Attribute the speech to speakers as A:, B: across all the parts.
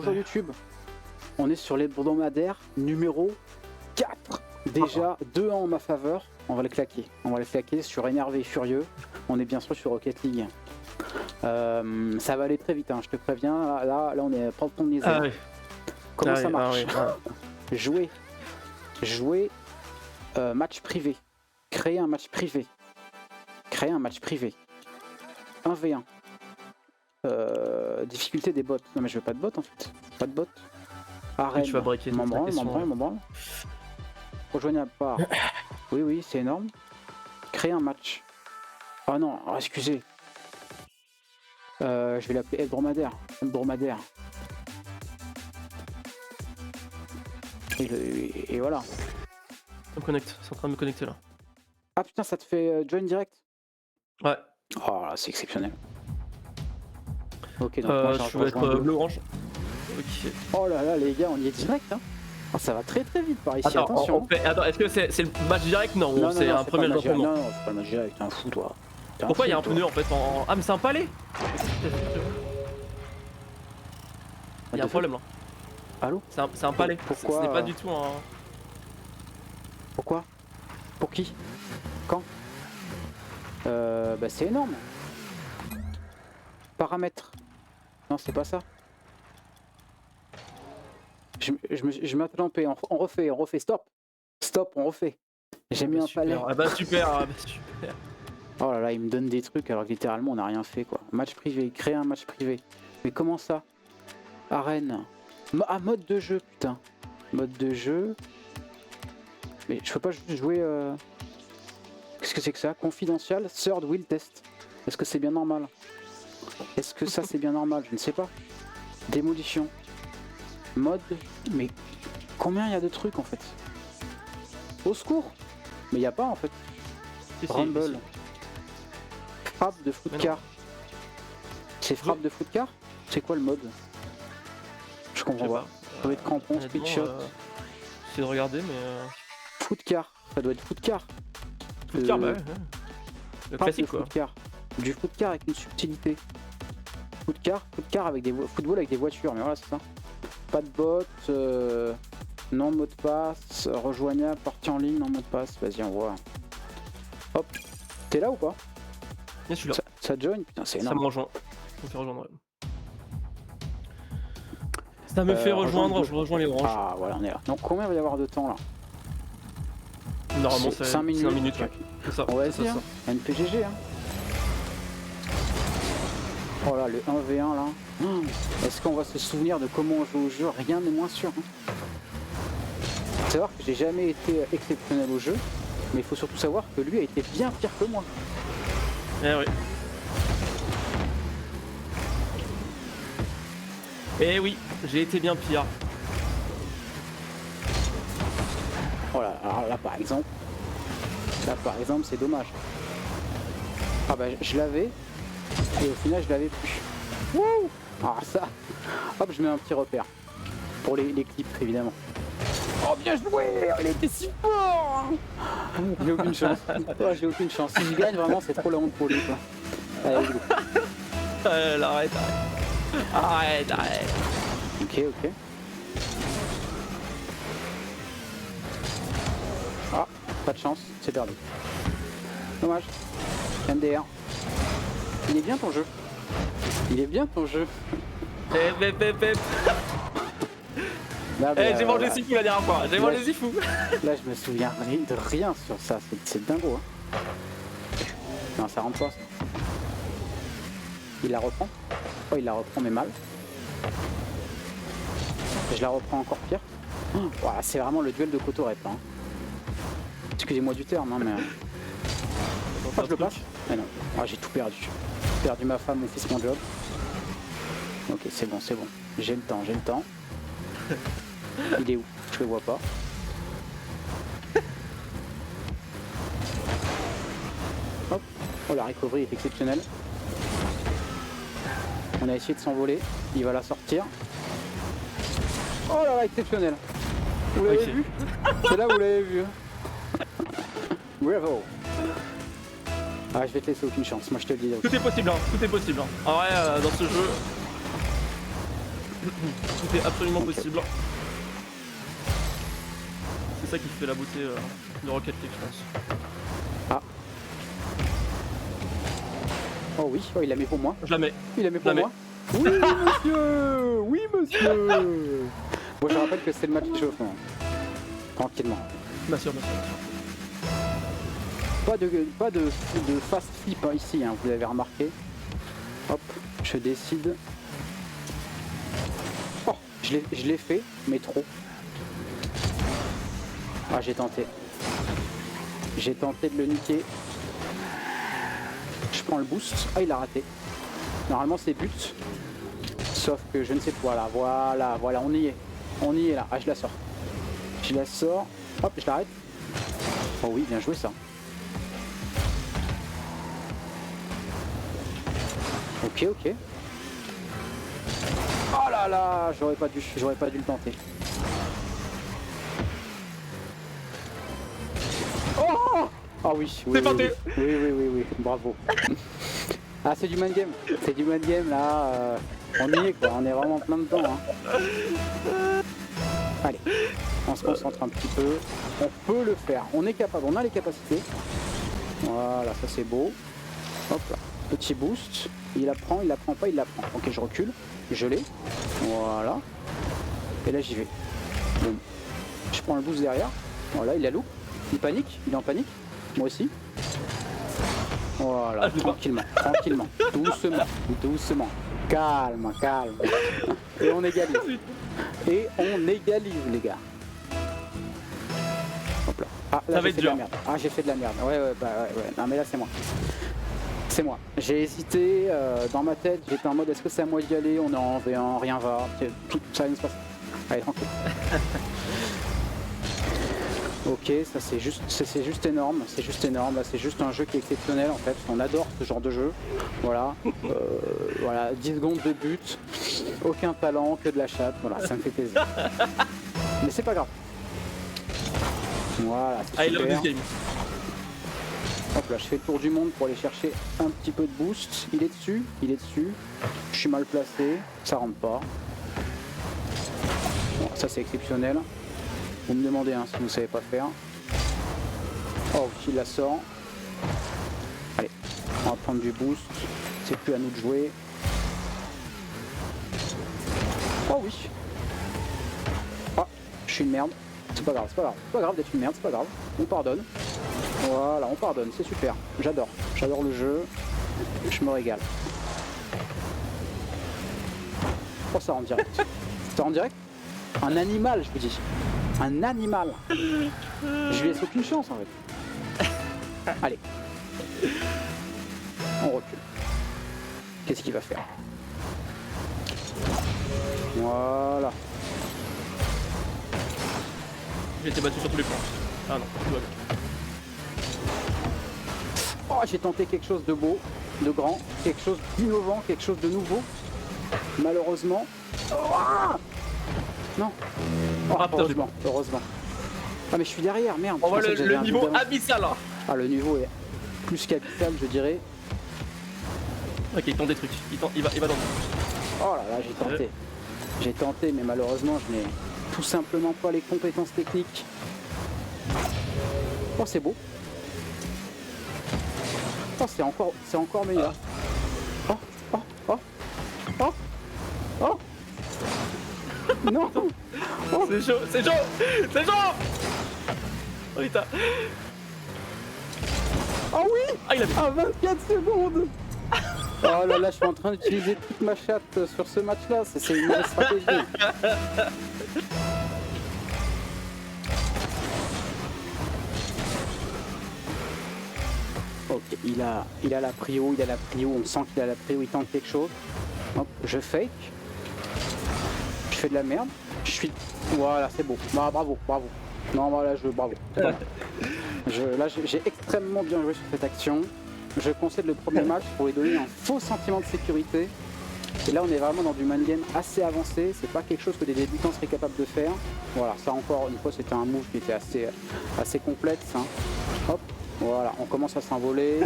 A: Bonjour YouTube. On est sur l'hebdomadaire numéro 4. Déjà 2 en ma faveur. On va les claquer. On va les claquer sur Énervé et Furieux. On est bien sûr sur Rocket League. Ça va aller très vite, hein, je te préviens. Là on est pas de niaiser.
B: Ah oui.
A: Comment
B: Ah
A: ça
B: oui,
A: marche?
B: ah oui.
A: Jouer match privé. Créer un match privé. Créer un match privé. 1v1. Difficulté des bots. Non mais je veux pas de bots en fait. Pas de bots. Arène.
B: Tu vas breaker
A: M'en branle.
B: ouais.
A: Rejoignable par. Oui, c'est énorme. Créer un match. Oh non, excusez. Je vais l'appeler hebdomadaire. Et voilà.
B: Ça me connecte, c'est en train de me connecter là.
A: Ah putain, ça te fait join direct?
B: Ouais.
A: Oh là, c'est exceptionnel. Ok, donc moi
B: je vais être bleu-orange. Ok.
A: Oh là là, les gars, on y est direct, hein. Oh, ça va très très vite par ici,
B: Attends,
A: attention.
B: attends, est-ce que c'est le match direct? Non,
A: non
B: c'est un premier
A: match direct.
B: entraînement.
A: Non, c'est pas le match direct, t'es un fou toi.
B: Pourquoi il y a un pneu en fait en... Ah mais c'est un palais. Il y a un problème là.
A: Allô?
B: C'est un palais.
A: Pourquoi
B: Ce n'est pas du tout un...
A: Pourquoi? Pour qui? Quand? Bah c'est énorme. Paramètres. Non, c'est pas ça. Je m'attends en paix. On refait. Stop. Stop, on refait. J'ai mis un palais.
B: Ah bah super, super.
A: Oh là là, il me donne des trucs alors que littéralement on n'a rien fait quoi. Match privé, créer un match privé. Mais comment ça? Arène. Ah, mode de jeu, putain. Mode de jeu. Mais je peux pas juste jouer... Qu'est-ce que c'est que ça? Confidential, third wheel test. Est-ce que c'est bien normal? Est-ce que ça c'est bien normal? Je ne sais pas. Démolition. Mode... Mais combien il y a de trucs en fait? Au secours! Mais il n'y a pas en fait. Rumble. Frappe de footcar. C'est frappe de footcar? C'est quoi le mode? Je comprends pas. Ça doit être crampon, speed shot.
B: J'essaie de regarder mais...
A: Footcar. Ça doit être footcar.
B: Footcar, bah ouais. Le classique quoi.
A: Footcar. Du footcar avec une subtilité. Footcar avec des football avec des voitures, mais voilà c'est ça. Pas de bot, non mot de passe, rejoignable, partie en ligne, non mot de passe. Vas-y on voit. Hop. T'es là ou pas?
B: Bien sûr.
A: Ça join, putain c'est énorme.
B: Ça me rejoint. Ça me fait rejoindre. Ça me fait rejoindre, je rejoins les oranges.
A: Ah voilà on est là. Donc combien il va y avoir de temps là?
B: Normalement c'est
A: 5 minutes.
B: 5 minutes, ouais. C'est ça.
A: On va essayer, hein. NPGG hein. Oh là, le 1v1 là. Est-ce qu'on va se souvenir de comment on joue au jeu? Rien n'est moins sûr. Hein. Faut savoir que j'ai jamais été exceptionnel au jeu, mais il faut surtout savoir que lui a été bien pire que moi.
B: Eh oui. Eh oui, j'ai été bien pire.
A: Oh là, alors là par exemple, c'est dommage. Ah bah je l'avais, et au final je l'avais plus. Wouh! Alors ça, hop je mets un petit repère. Pour les clips évidemment. Oh bien joué! Il était si fort! J'ai aucune chance. Oh, j'ai aucune chance. Si je gagne vraiment c'est trop la honte pour lui quoi. Allez, go.
B: Arrête.
A: Ok. Ah, pas de chance, c'est perdu. Dommage. MDR. Il est bien ton jeu.
B: J'ai mangé Sifu la dernière fois.
A: Là, je me souviens de rien sur ça. C'est dingo. Hein. Non, ça rentre pas. Ça. Il la reprend. Oh, il la reprend, mais mal. Je la reprends encore pire. Voilà, c'est vraiment le duel de Kotorep. Hein. Excusez-moi du terme, hein, mais... je le passe. Mais non, j'ai tout perdu. J'ai perdu ma femme, mon fils, mon job. Ok, c'est bon. J'ai le temps. Il est où? Je le vois pas. Hop. Oh, la recovery est exceptionnelle. On a essayé de s'envoler. Il va la sortir. Oh là là, exceptionnel. Vous l'avez vu? C'est là où vous l'avez vu. Bravo. Ah, je vais te laisser aucune chance, moi je te le dis.
B: Tout est possible. En vrai, dans ce jeu... Tout est absolument possible. C'est ça qui fait la beauté de Rocket League, je pense.
A: Ah. Oh oui, oh, il la met pour moi.
B: Je la mets.
A: Il la met pour moi. Oui monsieur. Oui monsieur. Bon, je rappelle que c'est le match d'échauffement. Tranquillement.
B: Bien sûr, bien sûr.
A: Pas de fast flip hein, ici, hein, vous avez remarqué. Hop, je décide. Oh, je l'ai fait, mais trop. Ah, j'ai tenté. J'ai tenté de le niquer. Je prends le boost. Ah, il a raté. Normalement, c'est but. Sauf que je ne sais pas. Voilà, on y est. On y est là. Ah, je la sors. Je la sors. Hop, je l'arrête. Oh oui, bien joué ça. Ok. Oh là là, j'aurais pas dû le tenter. Oh ah oui.
B: C'est tenté.
A: Oui, bravo. Ah, c'est du mind game. C'est du mind game là. On y est quoi, on est vraiment plein dedans. Hein. Allez, on se concentre un petit peu. On peut le faire, on est capable, on a les capacités. Voilà, ça c'est beau. Hop là, petit boost. Il la prend pas, il la prend. Ok, je recule, je l'ai. Voilà. Et là j'y vais. Boum. Je prends le boost derrière. Voilà, il la loupe. Il panique, il est en panique. Moi aussi. Voilà, tranquillement. Doucement. Calme. Et on égalise. Les gars. Hop là. Ah, là j'ai fait de la merde. Ah, j'ai fait de la merde. Ouais. Non, mais là, c'est moi. C'est moi. J'ai hésité. Dans ma tête, j'étais en mode est-ce que c'est à moi d'y aller? On est en V1, rien va. Ça vient de se passer. Allez, tranquille. Ok, ça c'est juste énorme, là c'est juste un jeu qui est exceptionnel en fait, on adore ce genre de jeu, voilà, 10 secondes de but, aucun talent, que de la chatte, voilà, ça me fait plaisir. Mais c'est pas grave. Voilà, c'est super. Hop là, je fais le tour du monde pour aller chercher un petit peu de boost, il est dessus, je suis mal placé, ça rentre pas. Bon, ça c'est exceptionnel. Vous me demandez hein, si vous ne savez pas faire. Oh, il la sort. Allez, on va prendre du boost. C'est plus à nous de jouer. Oh oui. Ah, je suis une merde. C'est pas grave d'être une merde, c'est pas grave. On pardonne. Voilà, on pardonne, c'est super. J'adore le jeu. Je me régale. Oh, ça rend direct. Ça rend direct. Un animal, je vous dis. Un animal. Je lui laisse aucune chance en fait. Allez. On recule. Qu'est-ce qu'il va faire? Voilà.
B: J'ai été battu sur tous les points. Ah non, tout va bien.
A: Oh, j'ai tenté quelque chose de beau, de grand, quelque chose d'innovant, quelque chose de nouveau. Malheureusement. Oh, non. Oh, heureusement. Ah mais je suis derrière, merde.
B: On voit le niveau abyssal.
A: Ah, le niveau est plus qu'abyssal, je dirais.
B: Ok, il tente des trucs. Il va dans.
A: Oh là là, j'ai tenté, mais malheureusement, je n'ai tout simplement pas les compétences techniques. Oh, c'est beau. Oh, c'est encore meilleur. Oh. Non.
B: Oh. C'est chaud. Oh putain.
A: Oh oui.
B: Ah, il a vu.
A: À 24 secondes. Oh là là, je suis en train d'utiliser toute ma chatte sur ce match-là. C'est une mauvaise stratégie. Ok, il a la prio, on sent qu'il a la prio, il tente quelque chose. Hop, je fake. Je fais de la merde. Voilà, c'est beau. Bah, bravo. Non, voilà, bravo. Là, j'ai extrêmement bien joué sur cette action. Je concède le premier match pour lui donner un faux sentiment de sécurité. Et là, on est vraiment dans du mind game assez avancé. C'est pas quelque chose que des débutants seraient capables de faire. Voilà, ça encore une fois, c'était un move qui était assez complexe. Hein. Hop, voilà, on commence à s'envoler.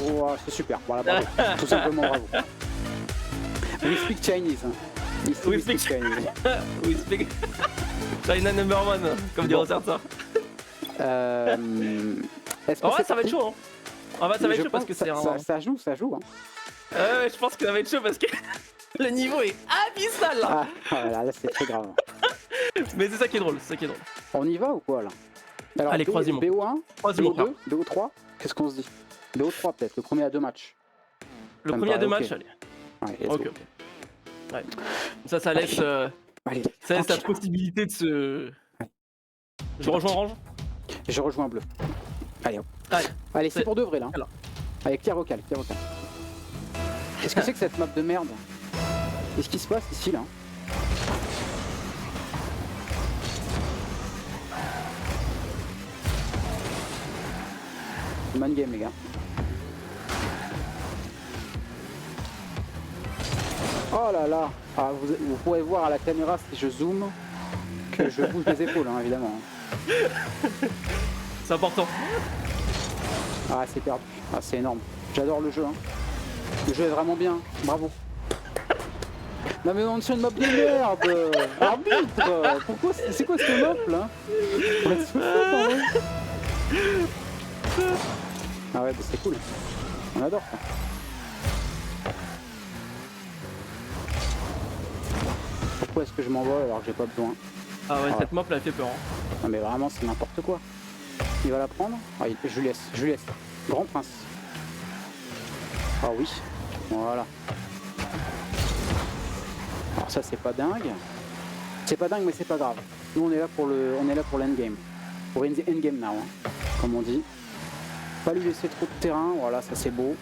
A: Oh, c'est super. Voilà, bravo. Tout simplement bravo. We speak Chinese. Hein.
B: We speak
A: Chinese.
B: We speak China number one, comme dirait certains.
A: Est-ce que
B: En vrai,
A: c'est
B: ça va être
A: parti?
B: chaud. Hein. En vrai, ça va être chaud parce que c'est un.
A: Ça joue. Hein.
B: Ouais, je pense que ça va être chaud parce que le niveau est abyssal là.
A: Là c'est très grave.
B: Mais c'est ça qui est drôle,
A: On y va ou quoi là? Alors,
B: allez, croisez-moi.
A: BO1,
B: Croisez-moi,
A: BO2, BO3, qu'est-ce qu'on se dit? BO3 peut-être, le premier à 2 matchs.
B: Le
A: Ça me
B: premier à 2
A: paraît
B: matchs, allez.
A: Ouais, let's
B: Ok,
A: go.
B: ok. Ouais. Ça laisse,
A: Allez,
B: ça laisse la
A: tranquille.
B: possibilité de se. Je rejoins Orange.
A: Je rejoins bleu. Allez hop. Allez, c'est pour de vrai là.
B: Alors.
A: Allez, clear vocal. Qu'est-ce que c'est que cette map de merde? Qu'est-ce qui se passe ici là? Man game les gars. Oh là là, vous pourrez voir à la caméra si je zoome que je bouge les épaules hein, évidemment.
B: C'est important.
A: Ah c'est perdu, c'est énorme. J'adore le jeu. Hein. Le jeu est vraiment bien, bravo. Non mais on est sur une map de merde. Arbitre, pourquoi c'est quoi cette map là? On va se foutre en vrai. Ah ouais, bah c'est cool. On adore ça. Pourquoi est-ce que je m'envole alors que j'ai pas besoin?
B: Ah ouais, cette map là elle fait peur. Hein.
A: Non mais vraiment c'est n'importe quoi. Il va la prendre? Je lui laisse. Grand prince. Ah oui. Voilà. Alors ça c'est pas dingue. C'est pas dingue mais c'est pas grave. Nous on est là pour l'endgame. Pour endgame now, hein, comme on dit. Pas lui laisser trop de terrain, voilà, ça c'est beau.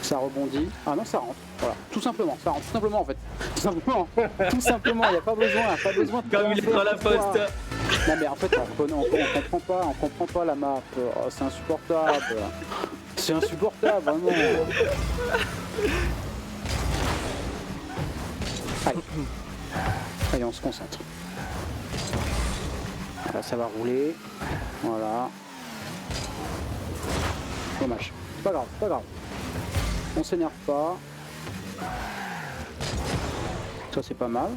A: Ça rebondit. Ah non, ça rentre. Voilà, tout simplement, ça rentre. Tout simplement en fait. Tout simplement, il n'y a pas besoin de
B: Comme il est dans la poste.
A: Non mais en fait, on comprend pas la map. Oh, c'est insupportable. C'est insupportable, vraiment. Allez, on se concentre. Voilà, ça va rouler. Voilà. Dommage. C'est pas grave. On s'énerve pas. Ça c'est pas mal.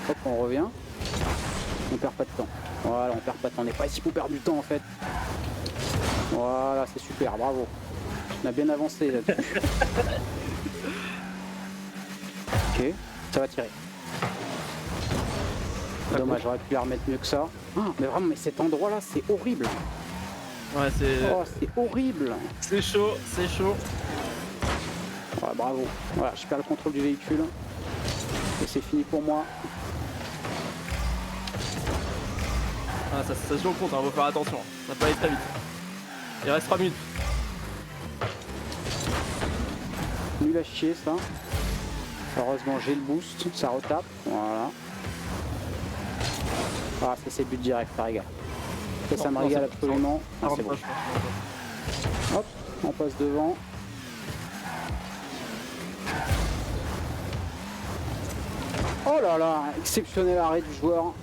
A: Hop, on revient. On perd pas de temps. Voilà, on perd pas de temps. On n'est pas ici pour perdre du temps en fait. Voilà, c'est super, bravo. On a bien avancé là-dessus. Ok, ça va tirer. Dommage, j'aurais pu la remettre mieux que ça. Mais vraiment, mais cet endroit là, c'est horrible.
B: Ouais,
A: c'est horrible.
B: C'est chaud.
A: Ouais, bravo. Voilà, je perds le contrôle du véhicule. Et c'est fini pour moi.
B: Ah, ça se joue au compte, hein, faut faire attention. Ça peut aller très vite. Il reste 3 minutes.
A: Nul à chier ça. Heureusement j'ai le boost, ça retape. Voilà. Ah, c'est but direct, ça régale. Ça me régale absolument. Ah, c'est bon. Hop, on passe devant. Oh là là, exceptionnel arrêt du joueur.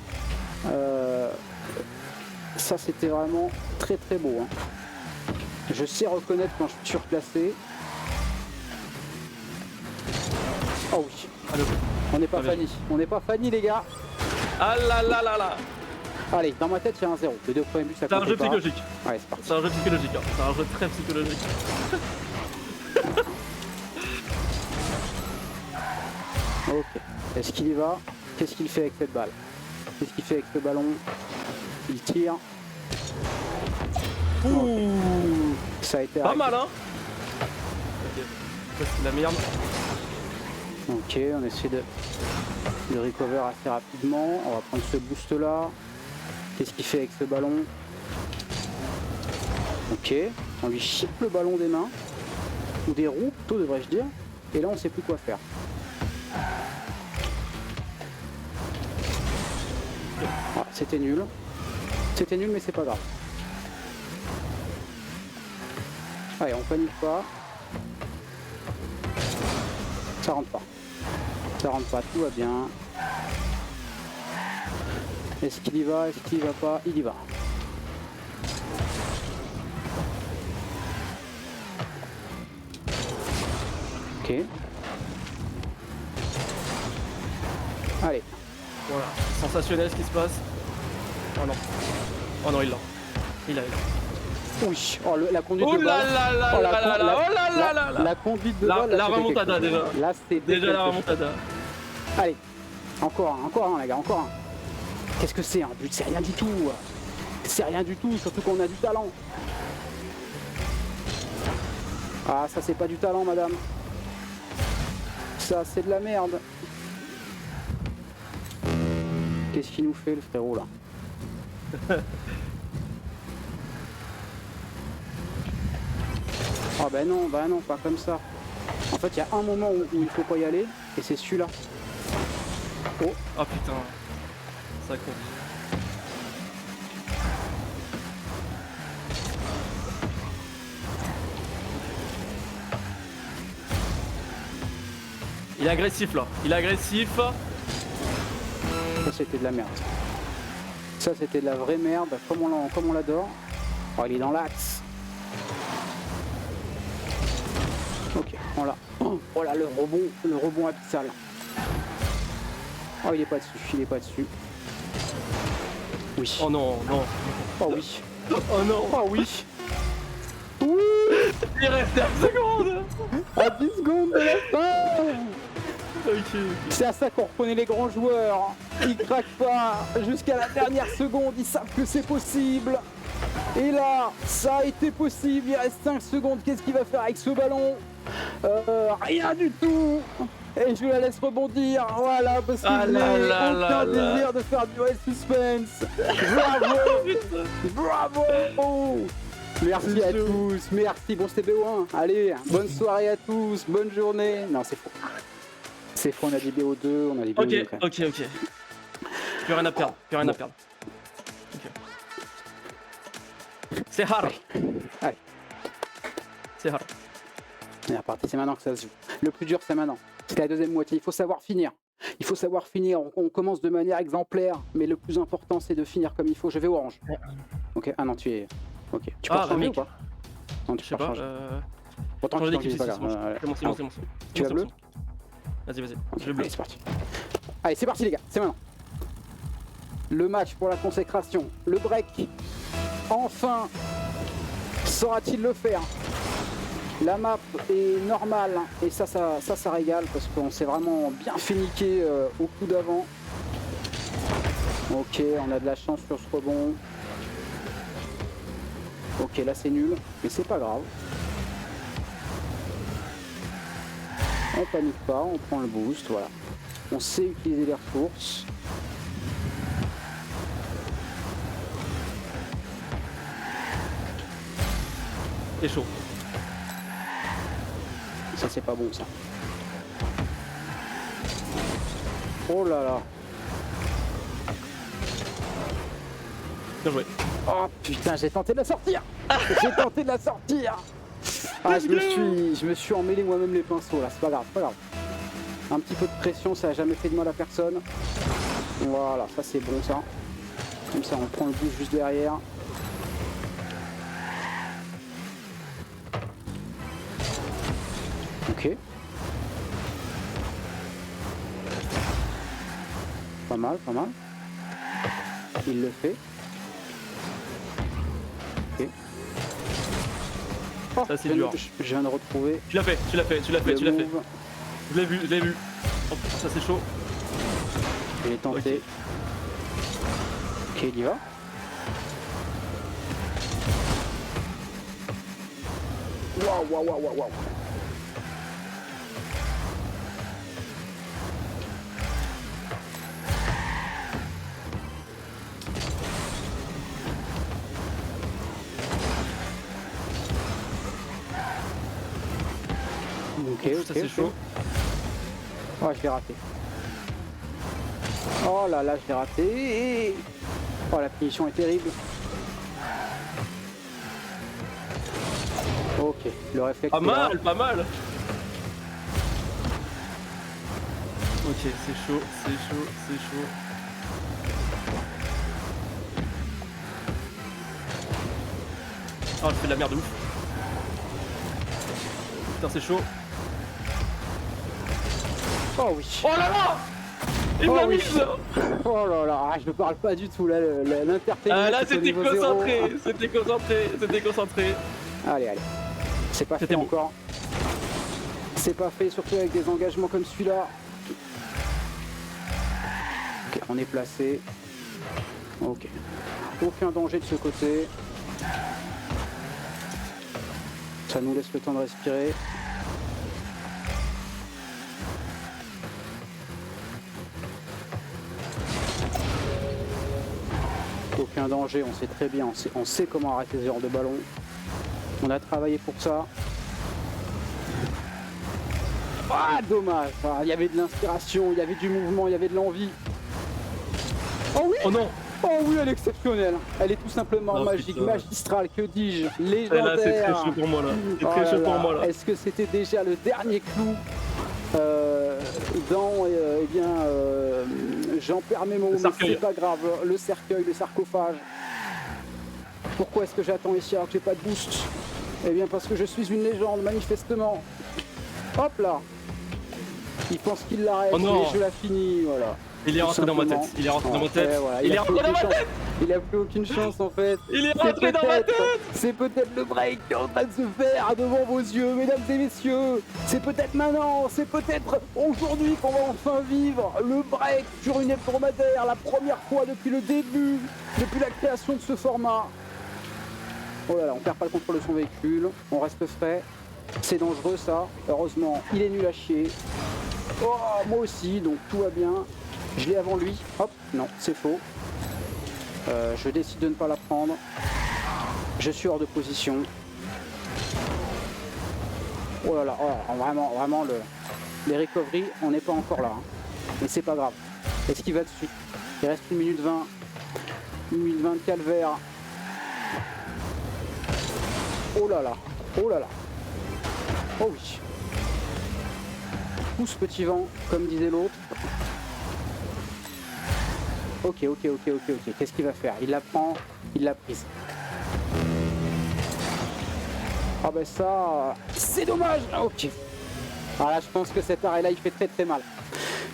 A: Ça c'était vraiment très beau. Hein. Je sais reconnaître quand je suis surclassé. Oh oui. On n'est pas Fanny. On n'est pas Fanny les gars.
B: Ah là là là là.
A: Allez, dans ma tête il y a un 0. Les deux premiers buts ça compte pas.
B: C'est un jeu psychologique.
A: Ouais, c'est parti.
B: C'est un jeu psychologique. Hein. C'est un jeu très psychologique.
A: Ok. Est-ce qu'il y va? Qu'est-ce qu'il fait avec cette balle? Qu'est-ce qu'il fait avec ce ballon? Il tire. Okay. Ça a été
B: pas
A: arrêté.
B: mal hein. Ok. Ça c'est la merde.
A: Ok, on essaie de recover assez rapidement. On va prendre ce boost là. Qu'est-ce qu'il fait avec ce ballon? Ok, on lui chip le ballon des mains. Ou des roues plutôt devrais-je dire. Et là on sait plus quoi faire. Ah, c'était nul. C'était nul mais c'est pas grave. Allez, on panique pas. Ça rentre pas. Ça rentre pas, tout va bien. Est-ce qu'il y va? Est-ce qu'il y va pas? Il y va. Ok. Allez.
B: Voilà, c'est sensationnel ce qui se passe. Oh non. Oh non, il l'a. Il a.
A: Oui. Oh, la conduite
B: Oh
A: de
B: là
A: balle.
B: là là
A: Oh,
B: là là là. Oh là là là là.
A: La conduite de
B: La-
A: balle. là,
B: la
A: c'était
B: remontada,
A: quelque chose.
B: déjà.
A: Là, c'était
B: Déjà la
A: quelque chose.
B: remontada.
A: Allez. Encore un, les gars, encore un. Qu'est-ce que c'est un but? C'est rien du tout. C'est rien du tout, surtout qu'on a du talent. Ah, ça c'est pas du talent, madame. Ça c'est de la merde. Qu'est-ce qu'il nous fait, le frérot, là? Ah bah non, pas comme ça. En fait, il y a un moment où il faut pas y aller, et c'est celui-là. Oh,
B: Oh putain. Ça compte. Il est agressif là. Il est agressif.
A: ça c'était de la merde. Ça c'était de la vraie merde, comme on l'adore. Oh, il est dans l'axe. Ok, voilà. Oh là, le rebond abyssal. Oh, il est pas dessus. Oui.
B: Oh non, non.
A: Oh oui.
B: Oh non.
A: Oh oui. Oui.
B: Il reste 1 seconde.
A: À 10 secondes de la fin.
B: Ok.
A: C'est à ça qu'on reconnaît les grands joueurs. Ils craquent pas jusqu'à la dernière seconde. Ils savent que c'est possible. Et là, ça a été possible. Il reste 5 secondes. Qu'est-ce qu'il va faire avec ce ballon? Rien du tout. Et je la laisse rebondir. Voilà, parce que
B: Ah
A: je
B: là
A: n'ai
B: là là
A: aucun
B: là.
A: désir de faire durer le suspense. Bravo. Bravo. Merci à tous. Merci. Bon, c'était BO1. Allez, bonne soirée à tous. Bonne journée. Non, c'est faux. C'est faux, on a dit BO2, on a dit BO2.
B: Ok, ok. Plus rien à perdre. Ok. C'est hard.
A: Allez.
B: C'est hard.
A: C'est reparti, c'est maintenant que ça se joue. Le plus dur, c'est maintenant. C'est la deuxième moitié. Il faut savoir finir. On commence de manière exemplaire, mais le plus important, c'est de finir comme il faut. Je vais orange. Ok. Ah non, tu es. Ok. Tu peux changer
B: mec.
A: ou pas? Non, tu
B: Je sais
A: peux
B: pas.
A: changer. Pourtant,
B: Changer
A: tu
B: d'équipe,
A: changes pas
B: c'est bon.
A: grave.
B: C'est bon.
A: Tu vas bleu?
B: Vas-y.
A: Ok,
B: Je vais bleu.
A: allez, c'est parti. Allez, c'est parti les gars, c'est maintenant. Le match pour la consécration, le break. Enfin, saura-t-il le faire? La map est normale et ça régale parce qu'on s'est vraiment bien fait niquer au coup d'avant. Ok, on a de la chance sur ce rebond. Ok, là c'est nul, mais c'est pas grave. On panique pas, on prend le boost, voilà. On sait utiliser les ressources.
B: C'est chaud.
A: Ça c'est pas bon ça. Oh là là.
B: Bien joué.
A: Oh putain, j'ai tenté de la sortir. Ah, je me suis emmêlé moi-même les pinceaux là, c'est pas grave. Un petit peu de pression, ça a jamais fait de mal à personne. Voilà, ça c'est bon ça. Comme ça on prend le boost juste derrière. Ok. Pas mal. Il le fait. Ok. Oh,
B: Ça, c'est
A: je viens
B: dur.
A: de- Je viens de retrouver.
B: Tu l'as fait.
A: le move.
B: Je l'ai vu. Oh, ça c'est chaud.
A: Il est tenté. Ok, il y va. Waouh. Ok,
B: Ça c'est chaud.
A: Oh, je l'ai raté. Oh là là, je l'ai raté. Oh, la punition est terrible. Ok, le réflexe.
B: Pas
A: est là.
B: mal. Ok, c'est chaud. Oh, je fais de la merde de ouf. Putain, c'est chaud.
A: Oh oui.
B: Oh là là. Il m'a mise.
A: Oh là là, je ne parle pas du tout là, l'intertechnique.
B: Ah là
A: est au
B: c'était
A: niveau zéro.
B: concentré, c'était concentré, c'était concentré.
A: Allez, allez. C'est pas fait
B: C'était bon.
A: encore. C'est pas fait, surtout avec des engagements comme celui-là. Ok, on est placé. Ok. Aucun danger de ce côté. Ça nous laisse le temps de respirer. Aucun danger, on sait très bien, on sait comment arrêter ce genre de ballon. On a travaillé pour ça. Ah, dommage. Il y avait de l'inspiration, il y avait du mouvement, il y avait de l'envie. Oh oui!
B: Oh non!
A: Oh oui, elle est exceptionnelle. Elle est tout simplement
B: Oh,
A: magique,
B: putain.
A: magistrale, que dis-je,
B: Là c'est
A: légendaire.
B: très chaud pour moi là. C'est
A: Oh
B: très
A: là
B: chaud pour
A: là.
B: moi là.
A: Est-ce que c'était déjà le dernier clou dans, eh bien, j'en perds mes mots,
B: Le
A: mais
B: cercueil.
A: c'est pas grave, le cercueil, le sarcophage. Pourquoi est-ce que j'attends ici alors que j'ai pas de boost? Eh bien parce que je suis une légende, manifestement. Hop là. Il pense qu'il l'arrête,
B: Oh non.
A: mais je la finis, voilà.
B: Il est
A: Tout
B: rentré dans ma tête.
A: simplement.
B: Il est rentré dans ma
A: Ouais,
B: tête.
A: voilà,
B: Il est
A: a plus
B: rentré dans
A: aucune
B: ma
A: chance.
B: tête.
A: Il a plus aucune chance en fait.
B: Il est
A: C'est
B: rentré dans ma
A: peut-être-
B: tête.
A: C'est peut-être le break qui est en train de se faire devant vos yeux, mesdames et messieurs. C'est peut-être maintenant, c'est peut-être aujourd'hui qu'on va enfin vivre le break sur une hebdomadaire, la première fois depuis le début, depuis la création de ce format. Oh là là, on perd pas le contrôle de son véhicule, on reste frais. C'est dangereux ça, heureusement, il est nul à chier. Oh, moi aussi, donc tout va bien. Je l'ai avant lui. Hop, non, c'est faux. Je décide de ne pas la prendre. Je suis hors de position. Oh là là, oh, vraiment, les recoveries, on n'est pas encore là. Hein. Mais c'est pas grave. Est-ce qu'il va dessus? Il reste 1 minute 20. 1 minute 20 de calvaire. Oh là là, oh là là. Oh oui. Pousse petit vent, comme disait l'autre. Ok. Qu'est-ce qu'il va faire? Il la prend, il l'a prise. Ah ben ça, c'est dommage. Ok. Alors là, je pense que cet arrêt-là, il fait très très mal.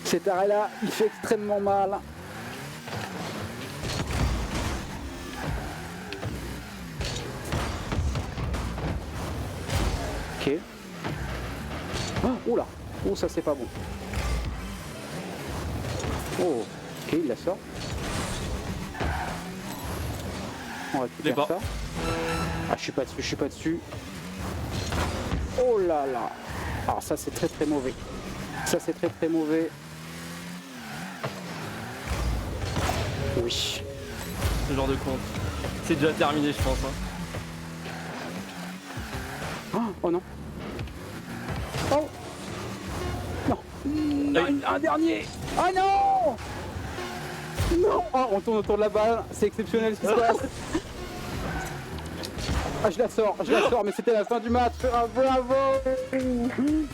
A: Cet arrêt-là, il fait extrêmement mal. Ok. Oh là. Oh, ça c'est pas bon. Oh. Ok, il la sort. On récupère ça. Ah, je suis pas dessus. Oh là là. Alors ça c'est très très mauvais. Ça c'est très très mauvais. Oui.
B: Ce genre de compte. C'est déjà terminé je pense. Hein.
A: Oh non. Oh. Non. Non, un dernier. Ah non. Non. Oh, on tourne autour de la balle. C'est exceptionnel ce qui se passe. Ah, je la sors, mais c'était la fin du match. Ah, bravo.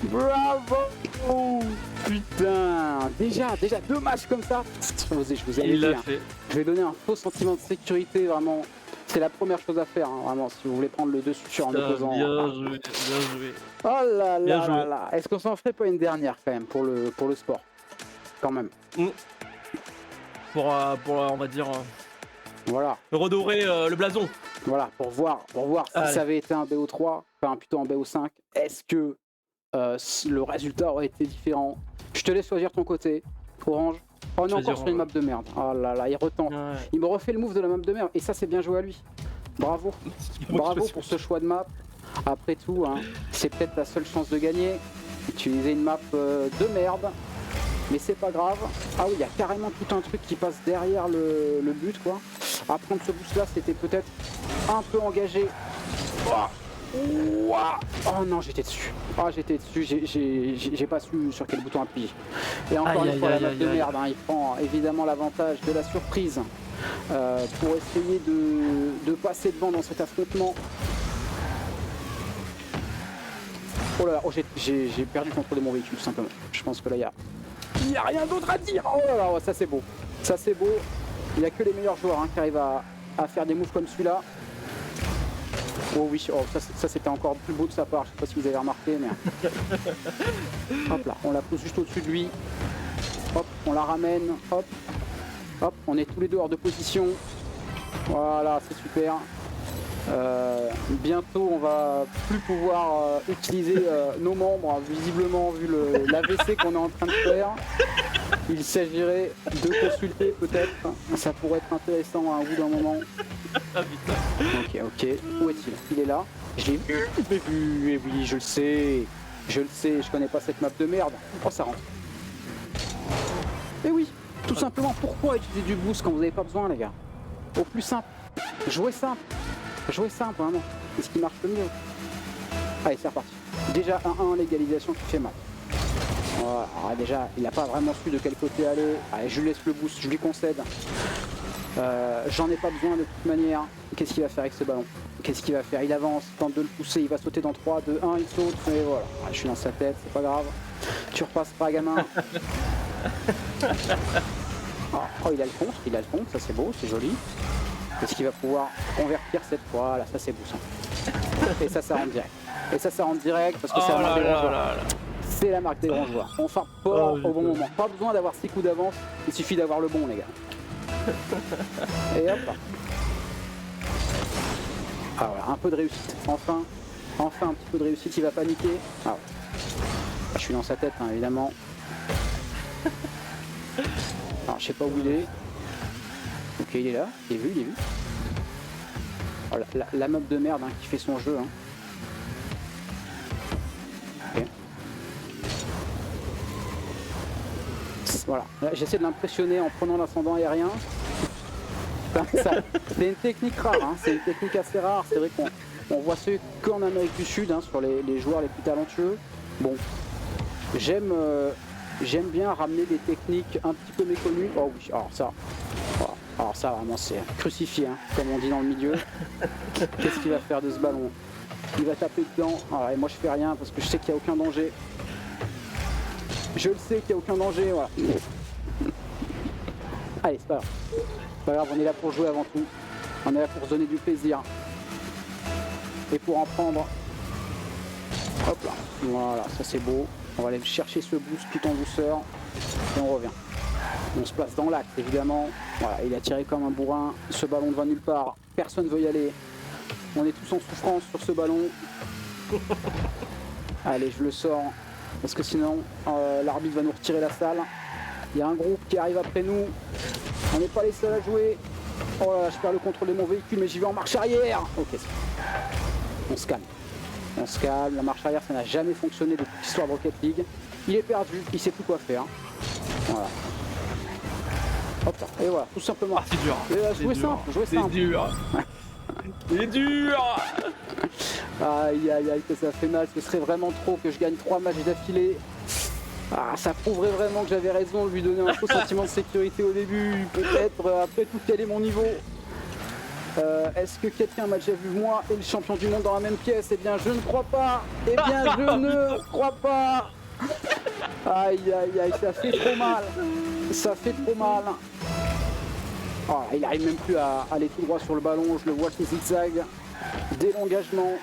A: Bravo. Putain. Déjà 2 matchs comme ça. Je vous ai
B: Il l'a
A: dit, hein.
B: fait.
A: Je vais donner un faux sentiment de sécurité, vraiment. C'est la première chose à faire, hein, vraiment, si vous voulez prendre le dessus sur un opposant.
B: Bien joué, bien joué.
A: Oh là
B: Bien
A: là
B: joué.
A: là là. Est-ce qu'on s'en ferait pas une dernière quand même pour le sport? Quand même.
B: Pour on va dire,
A: Voilà.
B: redorer le blason.
A: Voilà, pour voir si
B: Allez.
A: ça avait été un BO3, enfin plutôt un BO5, est-ce que le résultat aurait été différent? Je te laisse choisir ton côté, Orange. Oh, on est encore sur une map de merde. Oh là là, il retente.
B: Ouais.
A: Il me refait le move de la map de merde, et ça c'est bien joué à lui. Bravo. Bravo pour ce choix de map. Après tout, hein, c'est peut-être ta seule chance de gagner. Utiliser une map de merde. Mais c'est pas grave. Ah oui, il y a carrément tout un truc qui passe derrière le but, quoi. À prendre ce boost là, c'était peut-être un peu engagé. Oh non, j'étais dessus. Ah, j'étais dessus, j'ai pas su sur quel bouton appuyer. Et encore une fois, la map de merde, hein, il prend évidemment l'avantage de la surprise pour essayer de passer devant dans cet affrontement. Oh là là, oh, j'ai perdu le contrôle de mon véhicule, tout simplement. Je pense que là, il n'y a rien d'autre à dire. Oh là là, ouais, ça c'est beau. Ça c'est beau. Il n'y a que les meilleurs joueurs hein, qui arrivent à faire des moves comme celui-là. Oh oui, oh, ça c'était encore plus beau de sa part. Je sais pas si vous avez remarqué, mais... Hop là, on la pousse juste au-dessus de lui. hop, on la ramène, hop, hop, on est tous les deux hors de position. Voilà, c'est super. Bientôt on va plus pouvoir utiliser nos membres, visiblement vu l'AVC qu'on est en train de faire. Il s'agirait de consulter peut-être, ça pourrait être intéressant à un bout d'un moment.
B: Ah putain.
A: Ok, où est-il? Il est là. Je l'ai vu, et oui, je le sais, je connais pas cette map de merde. Oh, ça rentre. Et oui, tout simplement, pourquoi utiliser du boost quand vous n'avez pas besoin, les gars? Au plus simple, jouez simple, vraiment, c'est ce qui marche le mieux. Allez, c'est reparti. Déjà 1-1, l'égalisation qui fait mal. Voilà, alors déjà, il n'a pas vraiment su de quel côté aller. Allez, je lui laisse le boost, je lui concède. J'en ai pas besoin de toute manière. Qu'est-ce qu'il va faire avec ce ballon? Qu'est-ce qu'il va faire? Il avance, tente de le pousser, il va sauter dans 3, 2, 1, il saute, et voilà. Je suis dans sa tête, c'est pas grave. Tu repasseras, gamin. Oh, il a le contre, ça c'est beau, c'est joli. Est-ce qu'il va pouvoir convertir cette fois? Voilà, ça c'est beau ça. Et ça rentre direct. Et ça rentre direct parce que c'est la marque des grands joueurs. C'est la marque des grands joueurs. Enfin, pas au bon moment. Pas besoin d'avoir 6 coups d'avance, il suffit d'avoir le bon, les gars. Et hop là. Ah voilà, un peu de réussite. Enfin un petit peu de réussite, il va paniquer. Ah ouais. Je suis dans sa tête, hein, évidemment. Alors, je sais pas où il est. Ok, il est là, il est vu. Oh, la mob de merde hein, qui fait son jeu. Hein. Okay. Voilà, j'essaie de l'impressionner en prenant l'ascendant aérien. C'est une technique rare, hein. C'est une technique assez rare. C'est vrai qu'on voit ceux qu'en Amérique du Sud, hein, sur les joueurs les plus talentueux. Bon, j'aime bien ramener des techniques un petit peu méconnues. Oh oui, alors ça vraiment c'est crucifié, hein, comme on dit dans le milieu. Qu'est-ce qu'il va faire de ce ballon? Il va taper dedans. Alors, et moi je fais rien parce que je sais qu'il n'y a aucun danger. Je le sais qu'il n'y a aucun danger, voilà. Allez, c'est pas grave. C'est pas grave, on est là pour jouer avant tout. On est là pour se donner du plaisir. Et pour en prendre. Hop là. Voilà, ça c'est beau. On va aller chercher ce boost tout en douceur. Et on revient. On se place dans l'axe, évidemment. Voilà, il a tiré comme un bourrin. Ce ballon ne va nulle part. Personne ne veut y aller. On est tous en souffrance sur ce ballon. Allez, je le sors. Parce que sinon, l'arbitre va nous retirer la salle. Il y a un groupe qui arrive après nous. On n'est pas les seuls à jouer. Oh là là, je perds le contrôle de mon véhicule, mais j'y vais en marche arrière. Ok, on se calme. On se calme. La marche arrière, ça n'a jamais fonctionné depuis l'histoire de Rocket League. Il est perdu, il sait plus quoi faire. Voilà. Hop là. Et voilà, tout simplement.
B: Ah, c'est dur.
A: Jouer simple, jouer simple.
B: C'est dur. C'est dur.
A: Aïe aïe aïe, que ça fait mal. Ce serait vraiment trop que je gagne 3 matchs d'affilée. Ah, ça prouverait vraiment que j'avais raison de lui donner un faux sentiment de sécurité au début. Peut-être, après tout, quel est mon niveau? Est-ce que quelqu'un m'a déjà vu moi et le champion du monde dans la même pièce? Eh bien, je ne crois pas. Eh bien, je ne crois pas. Aïe aïe aïe, ça fait trop mal. Ça fait trop mal. Oh, il n'arrive même plus à aller tout droit sur le ballon. Je le vois qui zigzague. Dès l'engagement.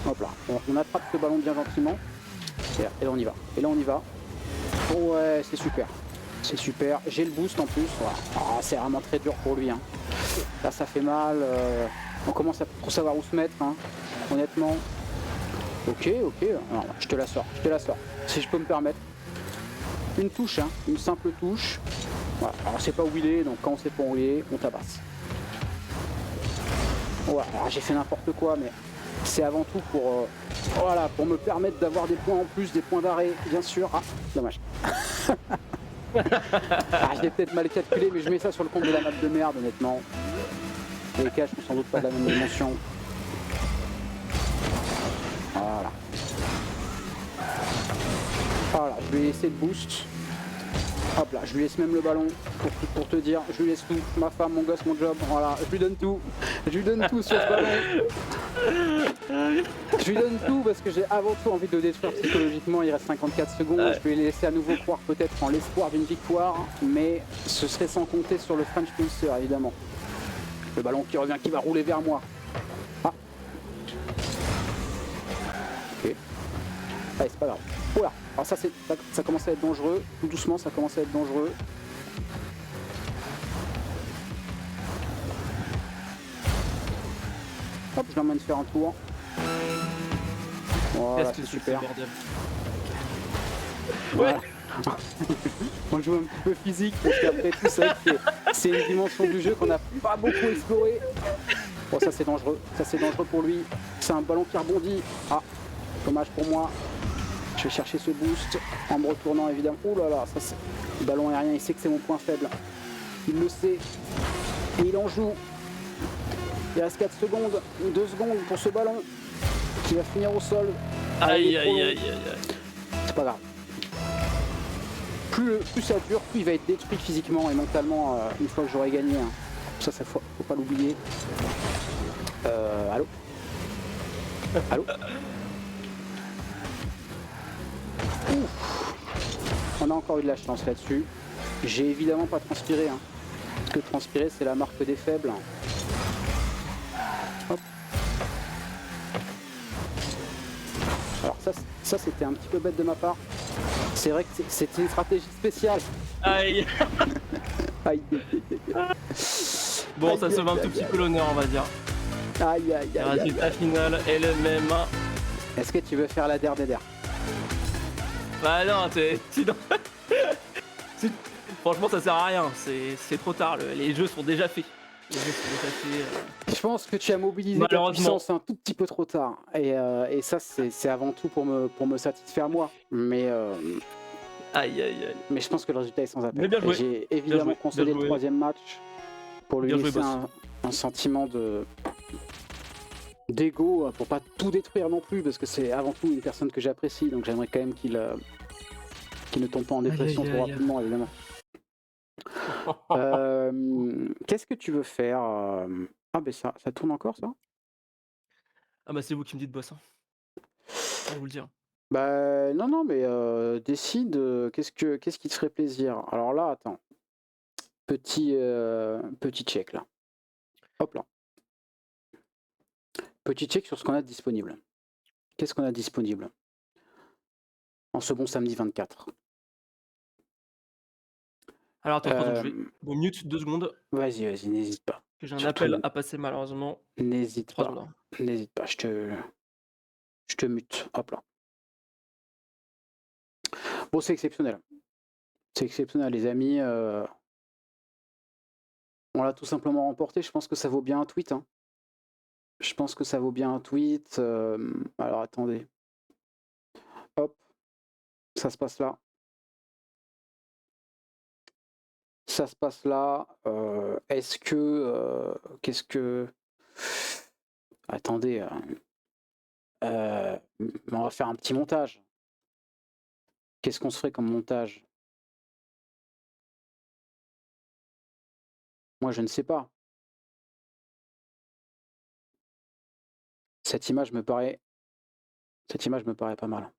A: Hop là, on attrape ce ballon bien gentiment. Et là on y va. Et là on y va. Oh ouais, c'est super. C'est super. J'ai le boost en plus. Voilà. Oh, c'est vraiment très dur pour lui. Hein. Là ça fait mal. On commence à trop savoir où se mettre. Hein. Honnêtement. Ok. Alors, je te la sors. Si je peux me permettre. Une touche, hein. Une simple touche. Voilà. Alors on sait pas où il est, donc quand on sait pas où il est, on tabasse. Voilà. Alors j'ai fait n'importe quoi, mais c'est avant tout pour, voilà, pour me permettre d'avoir des points en plus, des points d'arrêt, bien sûr. Ah, dommage. Je l'ai peut-être mal calculé, mais je mets ça sur le compte de la map de merde, honnêtement. Les caches sont sans doute pas de la même dimension. Voilà. Voilà, je lui ai laissé le boost. Hop là, je lui laisse même le ballon pour te dire, je lui laisse tout, ma femme, mon gosse, mon job, voilà, je lui donne tout sur ce ballon. Je lui donne tout parce que j'ai avant tout envie de le détruire psychologiquement, il reste 54 secondes, je vais les laisser à nouveau croire peut-être en l'espoir d'une victoire, mais ce serait sans compter sur le French Pulser évidemment. Le ballon qui revient, qui va rouler vers moi. Ah. Ok. Allez, c'est pas grave. Voilà. Alors ça commence à être dangereux. Tout doucement, ça commence à être dangereux. Hop, je l'emmène faire un tour. Voilà,
B: Qu'est-ce que
A: c'est
B: c'est que ce
A: super.
B: bordel?
A: Voilà. On joue un petit peu physique parce qu'après tout ça, c'est une dimension du jeu qu'on n'a pas beaucoup explorée. Bon, ça c'est dangereux. Ça c'est dangereux pour lui. C'est un ballon qui rebondit. Ah, dommage pour moi. Je vais chercher ce boost en me retournant évidemment. Ouh là là, ça c'est... Le ballon aérien, il sait que c'est mon point faible. Il le sait. Et il en joue. Il reste 4 secondes, 2 secondes pour ce ballon qui va finir au sol.
B: Aïe aïe aïe aïe aïe.
A: C'est pas grave. Plus ça dure, plus il va être détruit physiquement et mentalement une fois que j'aurai gagné. Hein. Ça faut pas l'oublier. Allô? Allô? Ouf. On a encore eu de la chance là-dessus. J'ai évidemment pas transpiré. Hein. Parce que transpirer, c'est la marque des faibles. Hop. Alors ça c'était un petit peu bête de ma part. C'est vrai que c'était une stratégie spéciale.
B: Aïe.
A: Aïe.
B: Bon,
A: Aïe,
B: ça sauve un
A: aïe,
B: tout
A: aïe,
B: petit
A: aïe.
B: peu l'honneur, on va dire.
A: Aïe aïe
B: Le
A: aïe aïe.
B: résultat final est le même.
A: Est-ce que tu veux faire la der des der?
B: Bah non, sinon... Franchement, ça sert à rien. C'est trop tard. Les jeux sont déjà faits. Les jeux sont déjà faits.
A: Je pense que tu as mobilisé ta
B: Malheureusement.
A: puissance un tout petit peu trop tard. Et ça, c'est avant tout pour me satisfaire moi. Mais
B: Aïe aïe aïe.
A: je pense que le résultat est sans appel.
B: Mais bien joué.
A: J'ai évidemment
B: joué,
A: concédé
B: bien
A: le
B: joué.
A: troisième match pour lui
B: Bien joué,
A: laisser
B: boss.
A: un sentiment d'ego pour pas tout détruire non plus, parce que c'est avant tout une personne que j'apprécie, donc j'aimerais quand même qu'il ne tombe pas en dépression
B: aïe,
A: trop
B: aïe.
A: rapidement, évidemment. Qu'est-ce que tu veux faire Ah ben ça tourne encore ça?
B: Ah bah c'est vous qui me dites boss. Hein. Je vais vous le dire.
A: Bah non mais décide qu'est-ce qui te ferait plaisir. Alors là attends. Petit check là. Hop là. Petit check sur ce qu'on a de disponible. Qu'est-ce qu'on a disponible en ce bon samedi 24?
B: Alors t'es en train de jouer. Bon, mute 2 secondes.
A: Vas-y, n'hésite pas.
B: Que j'ai un
A: Surtout,
B: appel à passer malheureusement.
A: N'hésite
B: 3
A: pas.
B: secondes. Hein.
A: N'hésite pas, je te mute. Hop là. Bon, c'est exceptionnel. C'est exceptionnel, les amis. On l'a tout simplement remporté. Je pense que ça vaut bien un tweet. Hein. Je pense que ça vaut bien un tweet. Alors, attendez. Hop. Ça se passe là. Ça se passe là. Est-ce que... Qu'est-ce que... Attendez. On va faire un petit montage. Qu'est-ce qu'on se ferait comme montage? Moi, je ne sais pas. Cette image me paraît pas mal.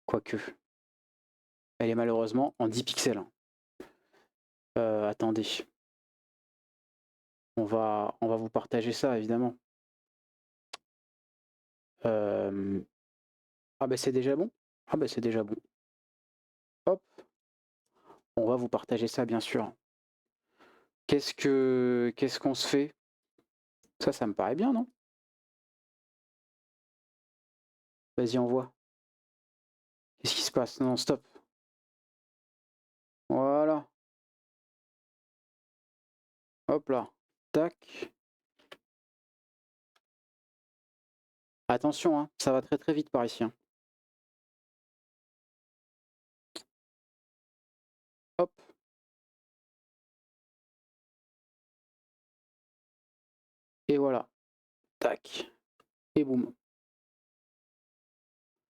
A: Quoique. Elle est malheureusement en 10 pixels. Attendez. On va vous partager ça, évidemment. Ah ben c'est déjà bon. Ah ben c'est déjà bon. Hop. On va vous partager ça, bien sûr. Qu'est-ce qu'on se fait? Ça me paraît bien, non? Vas-y, envoie. Qu'est-ce qui se passe? Non, stop. Voilà. Hop là. Tac. Attention, hein, ça va très très vite par ici. Hein. Hop. Et voilà. Tac. Et boum.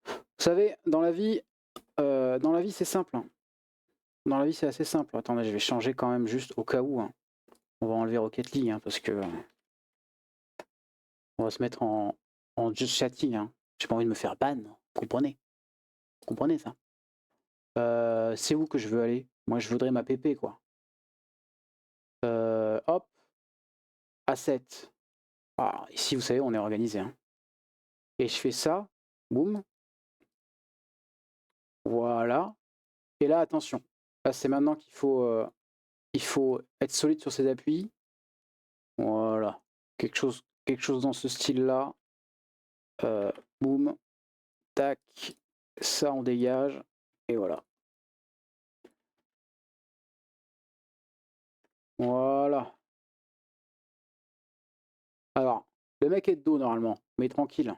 A: Vous savez, dans la vie c'est simple. Hein. Dans la vie, c'est assez simple. Attendez, je vais changer quand même juste au cas où. Hein. On va enlever Rocket League hein, parce que on va se mettre en just chatting. Hein. J'ai pas envie de me faire ban. Vous comprenez? Vous comprenez ça? C'est où que je veux aller? Moi, je voudrais ma PP, quoi. Hop. Asset. Ah, ici, vous savez, on est organisé. Hein. Et je fais ça. Boum. Voilà. Et là, attention. Là, c'est maintenant il faut être solide sur ses appuis. Voilà. Quelque chose dans ce style-là. Boum. Tac. Ça, on dégage. Et voilà. Voilà. Alors, le mec est de dos normalement, mais tranquille.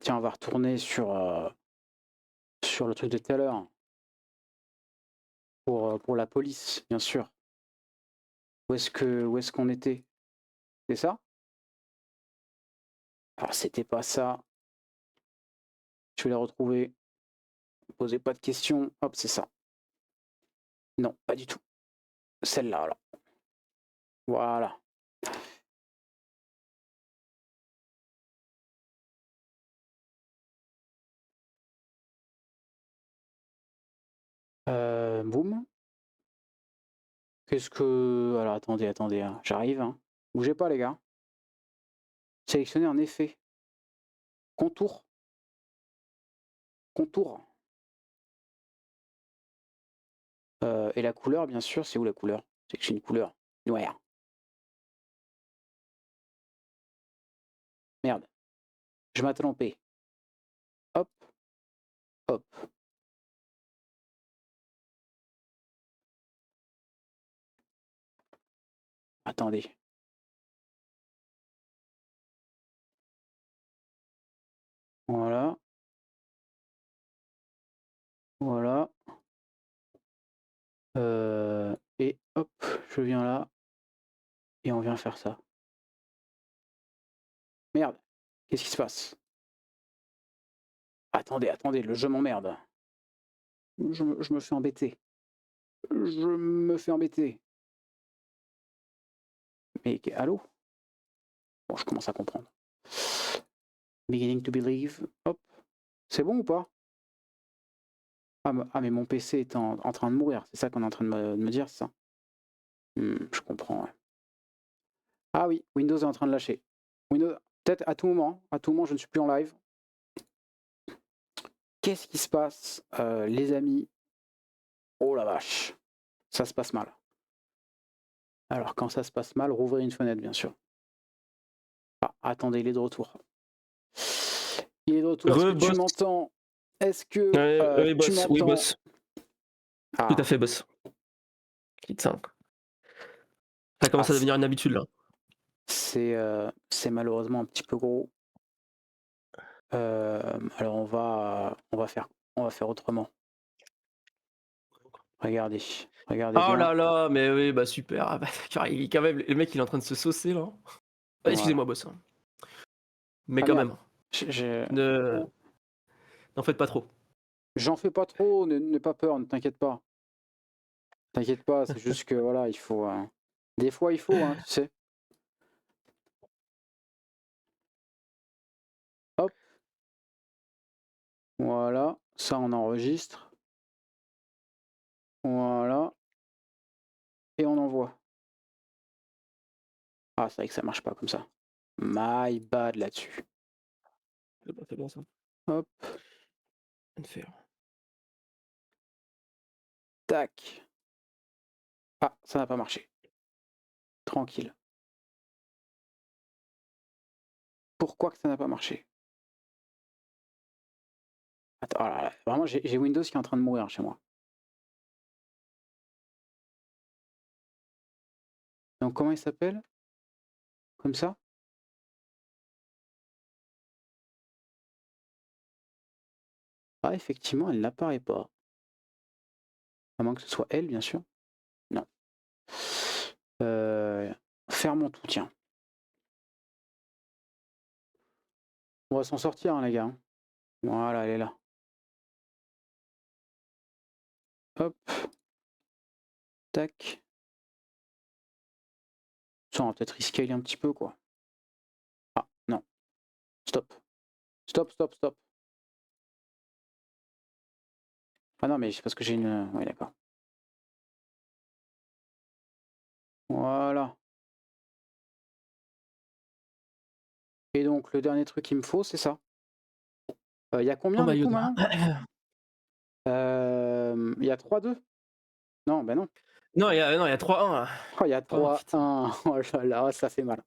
A: Tiens, on va retourner sur le truc de tout à l'heure. Pour la police, bien sûr. Où est-ce qu'on était? C'est ça? Alors, c'était pas ça. Je vais les retrouver. Posez pas de questions. Hop, c'est ça. Non, pas du tout. Celle-là, alors. Voilà. Boum. Qu'est-ce que... Alors, attendez, hein. J'arrive. Hein. Bougez pas, les gars. Sélectionner un effet. Contour. Contour. Et la couleur, bien sûr. C'est où la couleur? C'est que j'ai une couleur noire. Merde. Je m'ai trompé. Hop. Hop. Attendez. Voilà. Voilà. Et hop, je viens là. Et on vient faire ça. Merde. Qu'est-ce qui se passe? Attendez, le jeu m'emmerde. Je me fais embêter. Je me fais embêter. Mais allô? Bon, je commence à comprendre. Beginning to believe. Hop. C'est bon ou pas? Ah, mais mon PC est en train de mourir. C'est ça qu'on est en train de me dire, c'est ça? Je comprends, ouais. Ah oui, Windows est en train de lâcher. Windows, peut-être à tout moment, je ne suis plus en live. Qu'est-ce qui se passe, les amis? Oh la vache, ça se passe mal. Alors quand ça se passe mal, rouvrez une fenêtre, bien sûr. Ah, attendez, il est de retour. Il est de retour. Est-ce que tu m'entends? Est-ce que
B: oui,
A: tu
B: boss,
A: m'entends?
B: oui, boss.
A: Ah.
B: Tout à fait, boss. Putain. Ça commence à devenir une habitude, là.
A: C'est malheureusement un petit peu gros. Alors on va faire autrement. Regardez
B: Oh
A: bien.
B: là là, mais oui, bah super. Ah bah d'accord, il est quand même le mec, il est en train de se saucer, là. Ah, excusez-moi, boss. Mais
A: Ah
B: quand
A: merde.
B: même,
A: Je-
B: n'en faites pas trop.
A: J'en fais pas trop, n'aie pas peur, ne t'inquiète pas. T'inquiète pas, c'est juste que voilà, il faut. Des fois, il faut, hein, tu sais. Hop. Voilà, ça on enregistre. Voilà. Et on envoie. Ah, c'est vrai que ça marche pas comme ça. My bad là-dessus.
B: C'est bon ça.
A: Hop.
B: De faire.
A: Tac. Ah, ça n'a pas marché. Tranquille. Pourquoi que ça n'a pas marché? Attends, oh là là, vraiment, j'ai Windows qui est en train de mourir chez moi. Donc, comment il s'appelle? Comme ça? Ah, effectivement, elle n'apparaît pas. À moins que ce soit elle, bien sûr. Non. Fermons tout, tiens. On va s'en sortir, hein, les gars. Voilà, elle est là. Hop. Tac. Ça, on va peut-être rescaler un petit peu, quoi. Ah, non. Stop. Stop. Ah non, mais c'est parce que j'ai une... Oui, d'accord. Voilà. Et donc, donc le dernier truc qu'il me faut, c'est ça. Il y a
B: Oh
A: combien
B: bah
A: du coup
B: Yoda.
A: maintenant? Il y a 3-2? Non, bah non.
B: Non, il y a 3-1 là.
A: Oh, il y a
B: 3-1, putain.
A: 3-1. Oh là là, ça fait mal.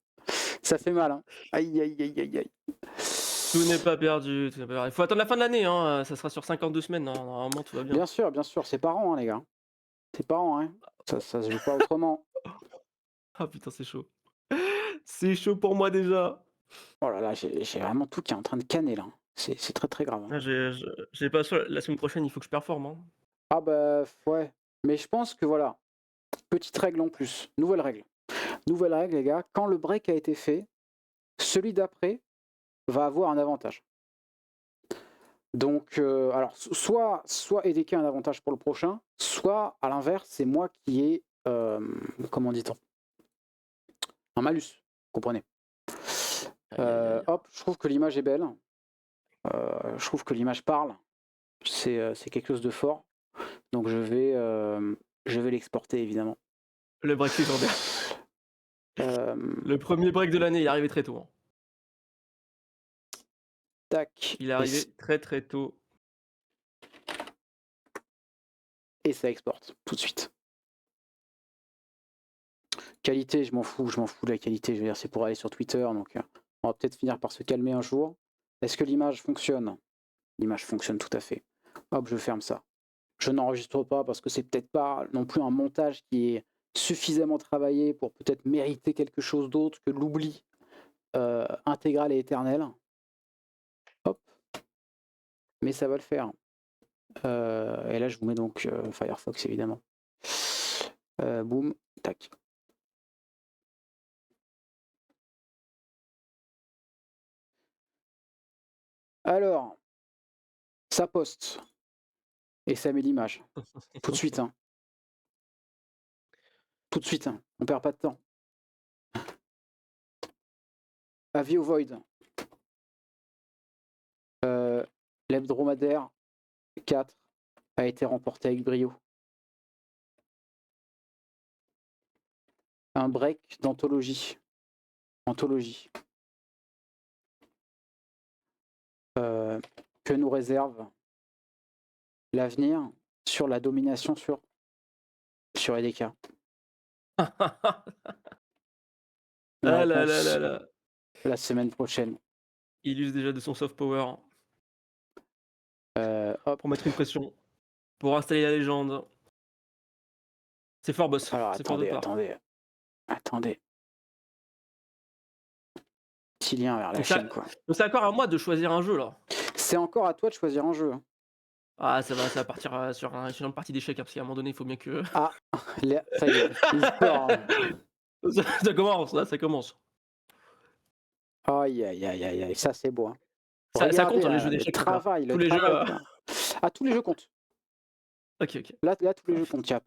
A: Ça fait mal, hein. Aïe, aïe, aïe, aïe, aïe.
B: Tout n'est pas perdu, tout n'est pas perdu. Il faut attendre la fin de l'année, hein, ça sera sur 52 semaines, normalement tout va bien.
A: Bien sûr, c'est par an, hein, les gars. C'est par an, hein. Ça se joue pas autrement.
B: Ah putain, c'est chaud. C'est chaud pour moi déjà.
A: Oh là là, j'ai vraiment tout qui est en train de canner là. C'est très très grave, hein.
B: Ah, j'ai pas sûr, la semaine prochaine, il faut que je performe, hein.
A: Ah bah ouais. Mais je pense que voilà, petite règle en plus, nouvelle règle. Nouvelle règle, les gars, quand le break a été fait, celui d'après va avoir un avantage. Donc, alors, soit EDK a un avantage pour le prochain, soit à l'inverse, c'est moi qui ai, comment dit-on, un malus, comprenez.
B: Aïe, aïe, aïe.
A: Hop, je trouve que l'image est belle. Je trouve que l'image parle. C'est quelque chose de fort. Donc je vais l'exporter évidemment.
B: Le break légendaire.
A: Euh,
B: Le premier break de l'année, il est arrivé très tôt, hein.
A: tac.
B: Il est arrivé très très tôt.
A: Et ça exporte tout de suite. Qualité, je m'en fous de la qualité. Je veux dire, c'est pour aller sur Twitter, donc on va peut-être finir par se calmer un jour. Est-ce que l'image fonctionne? L'image fonctionne tout à fait. Hop, je ferme ça. Je n'enregistre pas parce que c'est peut-être pas non plus un montage qui est suffisamment travaillé pour peut-être mériter quelque chose d'autre que l'oubli intégral et éternel. Hop. Mais ça va le faire. Et là, je vous mets donc Firefox, évidemment. Boum, tac. Alors, ça poste. Et ça met l'image. Tout de suite, hein. Tout de suite, hein. On perd pas de temps. Avis au Void. L'hebdomadaire 4 a été remporté avec brio. Un break d'anthologie. Anthologie. Que nous réserve l'avenir sur la domination sur EDK.
B: Ah
A: Une
B: là là
A: réponse
B: là là.
A: la semaine prochaine.
B: Il use déjà de son soft power
A: Hop.
B: pour mettre une pression, pour installer la légende. C'est fort, boss.
A: Alors
B: C'est fort de
A: attendez,
B: part.
A: attendez. Petit lien vers la
B: Donc
A: chaîne, quoi.
B: c'est encore à moi de choisir un jeu là.
A: C'est encore à toi de choisir un jeu, hein.
B: Ah, ça va partir sur une partie d'échecs, hein, parce qu'à un moment donné, il faut bien que.
A: Ah, ça y est, il sort, hein.
B: Ça commence, là, ça commence.
A: Aïe, aïe, aïe, aïe, aïe, ça c'est beau, hein.
B: Ça
A: Regardez,
B: compte, hein, les jeux
A: le
B: d'échecs.
A: travail,
B: Tous les jeux.
A: qu'il y a. Ah, tous les jeux comptent.
B: Ok, ok.
A: Là, tous les jeux comptent. Il n'y a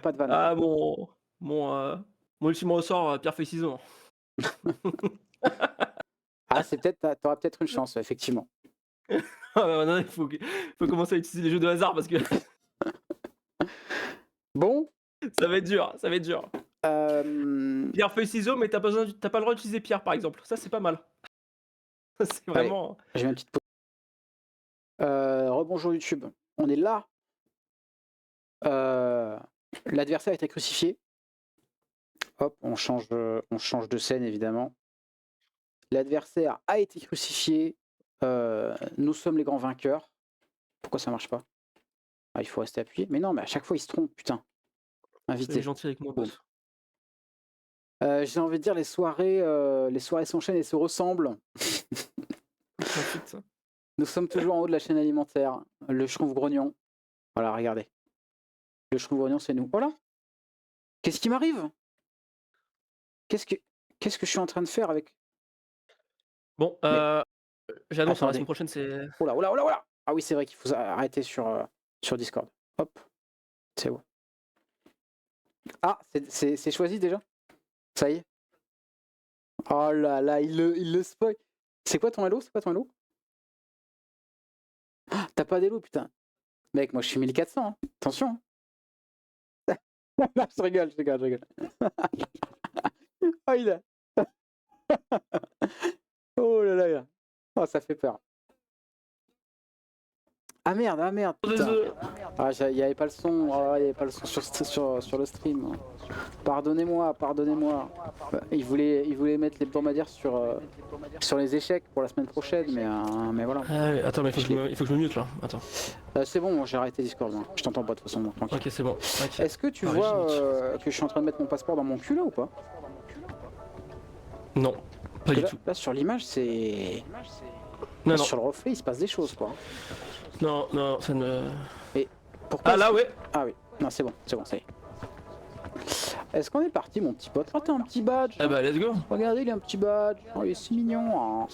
A: pas de vanne.
B: Ah, mon ultime ressort, pierre feuille ciseaux.
A: Ah, c'est peut-être, t'auras peut-être une chance, effectivement.
B: Ah, bah, maintenant, il faut commencer à utiliser les jeux de hasard parce que
A: Bon.
B: ça va être dur, ça va être dur. Pierre feuille ciseaux, mais t'as pas le droit d'utiliser pierre, par exemple. Ça, c'est pas mal. C'est vraiment.
A: J'ai une petite pause. Rebonjour YouTube. On est là. L'adversaire a été crucifié. Hop, on change de scène, évidemment. L'adversaire a été crucifié. Nous sommes les grands vainqueurs. Pourquoi ça marche pas? Ah, il faut rester appuyé. Mais non, mais à chaque fois, il se trompe, putain. Invité.
B: Soyez gentil avec moi, boss.
A: J'ai envie de dire, les soirées s'enchaînent et se ressemblent. Nous sommes toujours en haut de la chaîne alimentaire. Le Schtroumpf-Grognon. Voilà, regardez. Le Schtroumpf-Grognon, c'est nous. Voilà. Qu'est-ce qui m'arrive? Qu'est-ce que je suis en train de faire avec...
B: Bon, j'annonce, la
A: Attendez.
B: semaine prochaine, c'est.
A: Oh là, oh là, oh là, oh là. Ah oui, c'est vrai qu'il faut arrêter sur Discord. Hop. C'est bon. Ah, c'est choisi déjà? Ça y est. Oh là là, il le spoil. C'est quoi ton Halo? Ah, t'as pas d'Halo, putain. Mec, moi je suis 1400, hein. Attention. Hein. je rigole. Oh, il a... Oh là là là. Oh, ça fait peur. Ah merde, putain. Ah, il n'y avait pas le son, il y avait pas le son sur le stream. Pardonnez-moi. Il voulait mettre l'hebdomadaire sur les échecs pour la semaine prochaine, mais voilà.
B: Attends, mais il faut que je me mute là. Attends.
A: C'est bon, j'ai arrêté Discord. Hein. Je t'entends pas de toute façon. Tranquille.
B: Ok, c'est bon. Okay.
A: Est-ce que tu vois que je suis en train de mettre mon passeport dans mon cul là ou pas?
B: Non, pas du tout.
A: Là, sur l'image, c'est.
B: Non.
A: Sur le reflet, il se passe des choses quoi.
B: Non, ça ne.
A: Et pourquoi?
B: Ah là, ouais.
A: Ah oui. Non, c'est bon, ça y est. Est-ce qu'on est parti, mon petit pote? Oh, t'as un petit badge.
B: Ah bah, let's go.
A: Regardez, il a un petit badge. Oh, il est si mignon. Hein.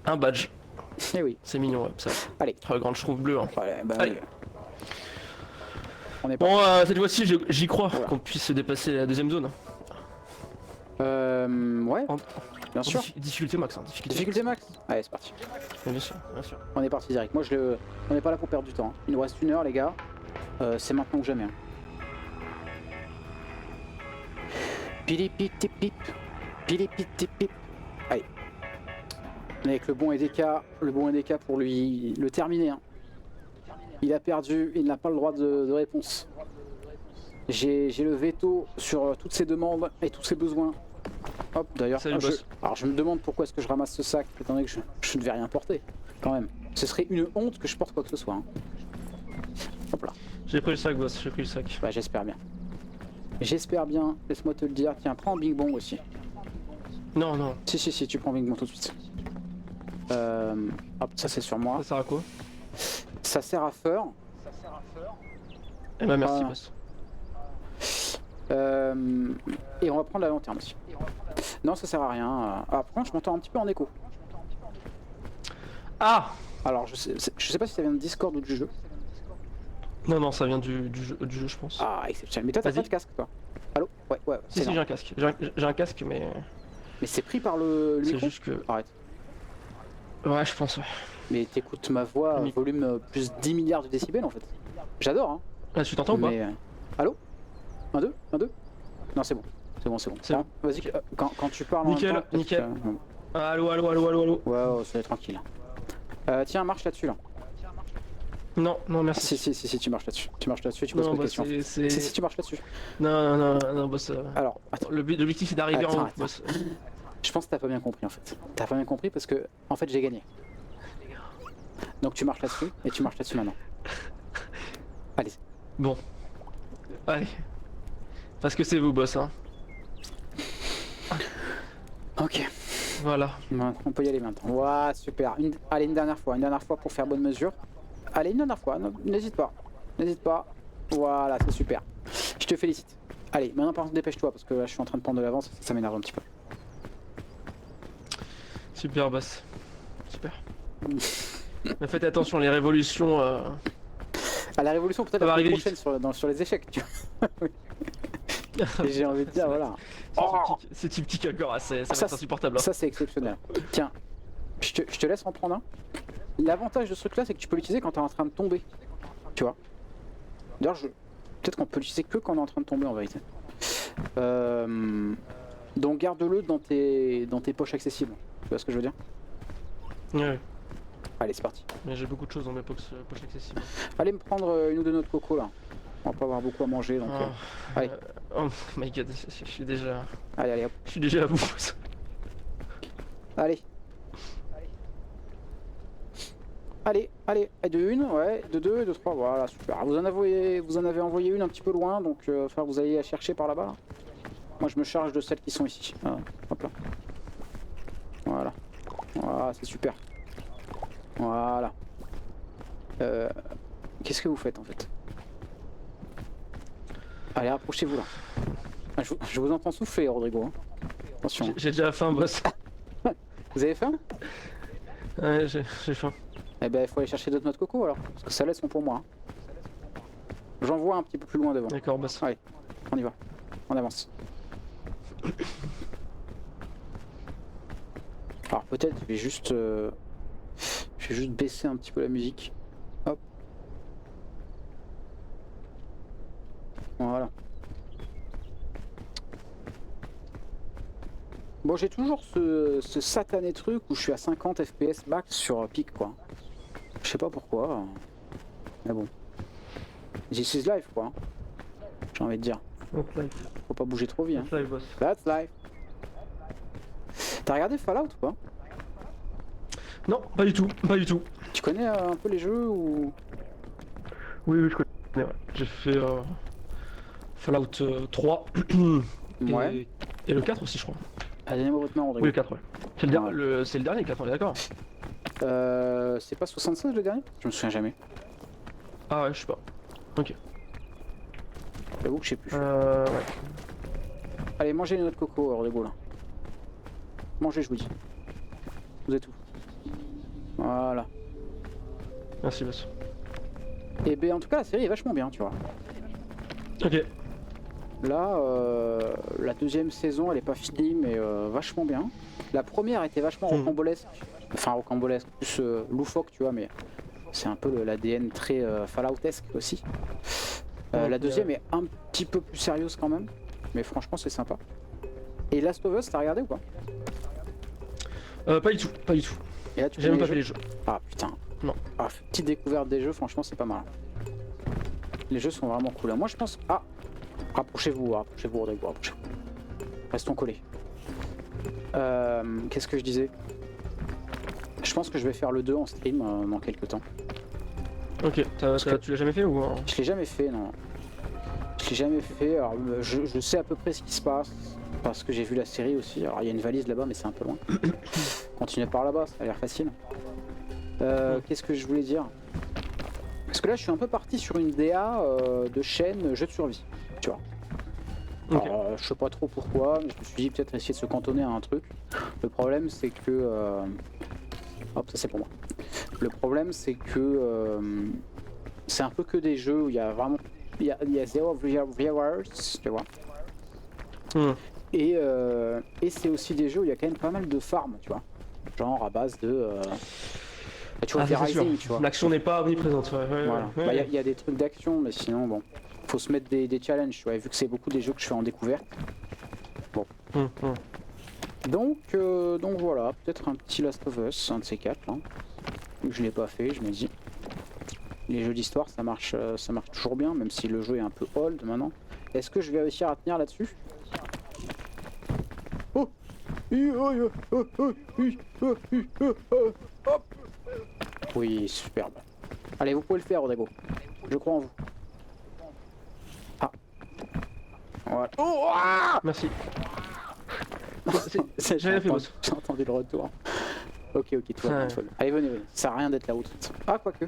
B: Un badge.
A: Eh oui.
B: C'est mignon, ouais, ça.
A: Allez.
B: Oh, la grande chouve bleue. Hein.
A: Allez.
B: On est bon, cette fois-ci, j'y crois qu'on puisse dépasser la deuxième zone.
A: Ouais. Bien sûr.
B: Difficulté max. Hein.
A: Difficulté max. Allez, c'est parti.
B: Bien sûr.
A: On est parti direct. Moi, on n'est pas là pour perdre du temps. Hein. Il nous reste 1 heure, les gars. C'est maintenant que jamais. Hein. Pilipitipip. Allez. Avec le bon EDK pour lui le terminer. Hein. Il a perdu, il n'a pas le droit de réponse. J'ai le veto sur toutes ses demandes et tous ses besoins. Hop, d'ailleurs, alors je me demande pourquoi est-ce que je ramasse ce sac, étant donné que je ne vais rien porter, quand même. Ce serait une honte que je porte quoi que ce soit. Hein. Hop là.
B: J'ai pris le sac, boss, j'ai pris le sac.
A: Bah, j'espère bien. Laisse-moi te le dire. Tiens, prends Bing Bong aussi.
B: Non.
A: Si, tu prends Bing Bong tout de suite. Hop, ça c'est sur moi.
B: Ça sert à quoi?
A: Ça sert à feur.
B: Eh bah merci, boss.
A: Et on va prendre la lanterne aussi. Non, ça sert à rien. Par contre, je m'entends un petit peu en écho.
B: Ah!
A: Alors, je sais pas si ça vient de Discord ou du jeu.
B: Non, ça vient du jeu, je pense.
A: Ah, exceptionnel. Mais toi, t'as pas de casque, toi? Allô? Ouais.
B: Si, j'ai un casque. J'ai un casque, mais.
A: Mais c'est pris par le micro?
B: C'est juste que.
A: Arrête.
B: Ouais, je pense, ouais.
A: Mais t'écoutes ma voix, volume plus 10 milliards de décibels en fait. J'adore, hein.
B: Ah, tu t'entends ou pas?
A: Allô? 1, 2? Non, c'est bon. C'est bon. Vas-y, quand tu parles
B: nickel,
A: en même temps,
B: nickel. Allô.
A: Ouais, c'est tranquille. Tiens, marche là-dessus, là.
B: Non, merci.
A: Si, tu marches là-dessus. Tu poses pas de questions. Si, tu marches là-dessus.
B: Non, boss.
A: Alors, attends.
B: L'objectif c'est d'arriver en haut, boss.
A: Je pense que t'as pas bien compris en fait. T'as pas bien compris parce que, en fait, j'ai gagné. Donc tu marches là-dessus et tu marches là-dessus maintenant. Allez.
B: Bon. Allez. Parce que c'est vous, boss, hein.
A: Ok.
B: Voilà.
A: On peut y aller maintenant. Ouah, super. Allez, une dernière fois pour faire bonne mesure. Allez, une dernière fois. N'hésite pas. Voilà, c'est super. Je te félicite. Allez, maintenant par contre, dépêche-toi parce que là, je suis en train de prendre de l'avance. Ça m'énerve un petit peu.
B: Super, boss. Super. Mais faites attention, les révolutions.
A: À la révolution, peut-être la prochaine sur les échecs, tu vois. J'ai envie de dire, voilà.
B: C'est type petit encore, ça va être insupportable. Hein.
A: Ça, c'est exceptionnel. Tiens, je te laisse en prendre un. L'avantage de ce truc-là, c'est que tu peux l'utiliser quand t'es en train de tomber. Tu vois. D'ailleurs, peut-être qu'on peut l'utiliser que quand on est en train de tomber en vérité. Donc garde-le dans tes poches accessibles. Tu vois ce que je veux dire?
B: Ouais.
A: Allez, c'est parti.
B: Mais j'ai beaucoup de choses dans mes poches accessibles.
A: Allez me prendre une ou deux noix de coco là. On va pas avoir beaucoup à manger donc. Allez.
B: Oh my god, je suis déjà.
A: Allez hop.
B: Je suis déjà à bout.
A: Allez. De une, ouais, de deux et de trois, voilà, super. Vous en avez envoyé une un petit peu loin, donc vous allez la chercher par là-bas. Moi je me charge de celles qui sont ici. Hop là. Voilà, c'est super. Voilà. Qu'est-ce que vous faites en fait? Allez, approchez-vous là. Je vous entends souffler, Rodrigo. Hein. Attention.
B: J'ai déjà faim, boss.
A: Vous avez faim?
B: Ouais, j'ai faim.
A: Eh ben, il faut aller chercher d'autres noix de coco alors, parce que celles-là sont pour moi. Hein. J'en vois un petit peu plus loin devant.
B: D'accord, boss.
A: Allez, on y va. On avance. Alors peut-être je vais juste baisser un petit peu la musique. Hop. Voilà. Bon, j'ai toujours ce satané truc où je suis à 50 FPS max sur pic, quoi. Je sais pas pourquoi. Mais bon. This is life, quoi. J'ai envie de dire.
B: That's life.
A: Faut pas bouger trop vite. Hein.
B: That's life, boss.
A: That's life. T'as regardé Fallout ou pas?
B: Non, pas du tout, pas du tout.
A: Tu connais un peu les jeux ou...
B: Oui, je connais. Ouais. J'ai fait Fallout 3
A: Ouais.
B: Et le 4 aussi, je crois.
A: Ah, donnez-moi votre nom, Rodrigo.
B: Oui, le 4, ouais. C'est le dernier, le 4, on est d'accord.
A: C'est pas 76 le dernier? Je me souviens jamais.
B: Ah ouais, je sais pas. Ok.
A: J'avoue que je sais plus.
B: Ouais.
A: Allez, mangez les noix de coco, Rodrigo, là. Mangez, je vous dis. Vous êtes où? Voilà.
B: Merci, boss.
A: Et ben en tout cas, la série est vachement bien, tu vois.
B: Ok.
A: Là, la deuxième saison, elle est pas finie, mais vachement bien. La première était vachement rocambolesque. Enfin, rocambolesque, plus loufoque, tu vois, mais c'est un peu l'ADN très Falloutesque aussi. La deuxième est un petit peu plus sérieuse quand même, mais franchement, c'est sympa. Et Last of Us, t'as regardé ou pas?
B: Pas du tout, pas du tout.
A: Et là, tu
B: J'ai même
A: connais
B: pas fait les jeux.
A: Ah putain.
B: Non.
A: Ah, petite découverte des jeux, franchement, c'est pas mal. Les jeux sont vraiment cool. Moi, je pense. Ah, rapprochez-vous, Rodrigo, rapprochez-vous. Restons collés. Qu'est-ce que je disais? Je pense que je vais faire le 2 en stream dans quelques temps.
B: Ok, tu l'as jamais fait ou
A: Je l'ai jamais fait, non. Je l'ai jamais fait. Alors, je sais à peu près ce qui se passe parce que j'ai vu la série aussi. Alors, il y a une valise là-bas, mais c'est un peu loin. Continuez par là-bas, ça a l'air facile. Qu'est-ce que je voulais dire? Parce que là, je suis un peu parti sur une DA de chaîne jeu de survie, tu vois.
B: Ok.
A: Alors, je sais pas trop pourquoi, mais je me suis dit peut-être essayer de se cantonner à un truc. Le problème, c'est que... Hop, ça c'est pour moi. Le problème, c'est que c'est un peu que des jeux où il y a vraiment... Il y a zéro viewers, tu vois. Et c'est aussi des jeux où il y a quand même pas mal de farm, tu vois. Genre à base de... tu vois, des Rising, tu vois.
B: L'action n'est pas omniprésente, ouais.
A: Voilà. Bah, y a des trucs d'action, mais sinon, bon. Faut se mettre des challenges, tu vois, vu que c'est beaucoup des jeux que je fais en découverte. Bon. Donc voilà, peut-être un petit Last of Us, un de ces quatre, là. Je l'ai pas fait, je me dis. Les jeux d'histoire, ça marche toujours bien, même si le jeu est un peu old maintenant. Est-ce que je vais réussir à tenir là-dessus? Oh! Hop! Oui, superbe. Allez, vous pouvez le faire, Rodrigo. Je crois en vous. Ah. Voilà. Oh, ah,
B: merci.
A: j'ai
B: fait, boss.
A: J'ai entendu le retour. Ok, tout va bien. Allez, venez. Ça sert à rien d'être là-haut. Ah, quoique.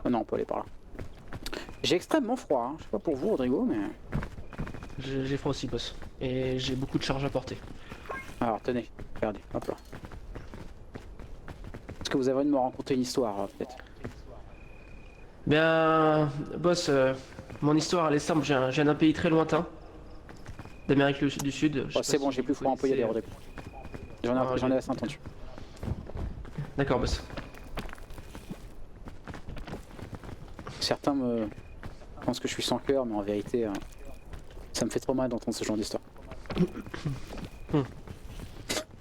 A: Oh, non, on peut aller par là. J'ai extrêmement froid. Hein. Je sais pas pour vous, Rodrigo, mais...
B: J'ai froid aussi, boss. Et j'ai beaucoup de charges à porter.
A: Alors, tenez. Regardez. Hop là. Est-ce que vous avez envie de me raconter une histoire, peut-être?
B: Bien, boss, mon histoire elle est simple. Je viens d'un pays très lointain, d'Amérique du Sud.
A: Oh, c'est bon, j'ai plus froid, on peut y aller, Rodrigo. J'en ai assez entendu.
B: D'accord, boss.
A: Certains me pensent que je suis sans cœur, mais en vérité, ça me fait trop mal d'entendre ce genre d'histoire.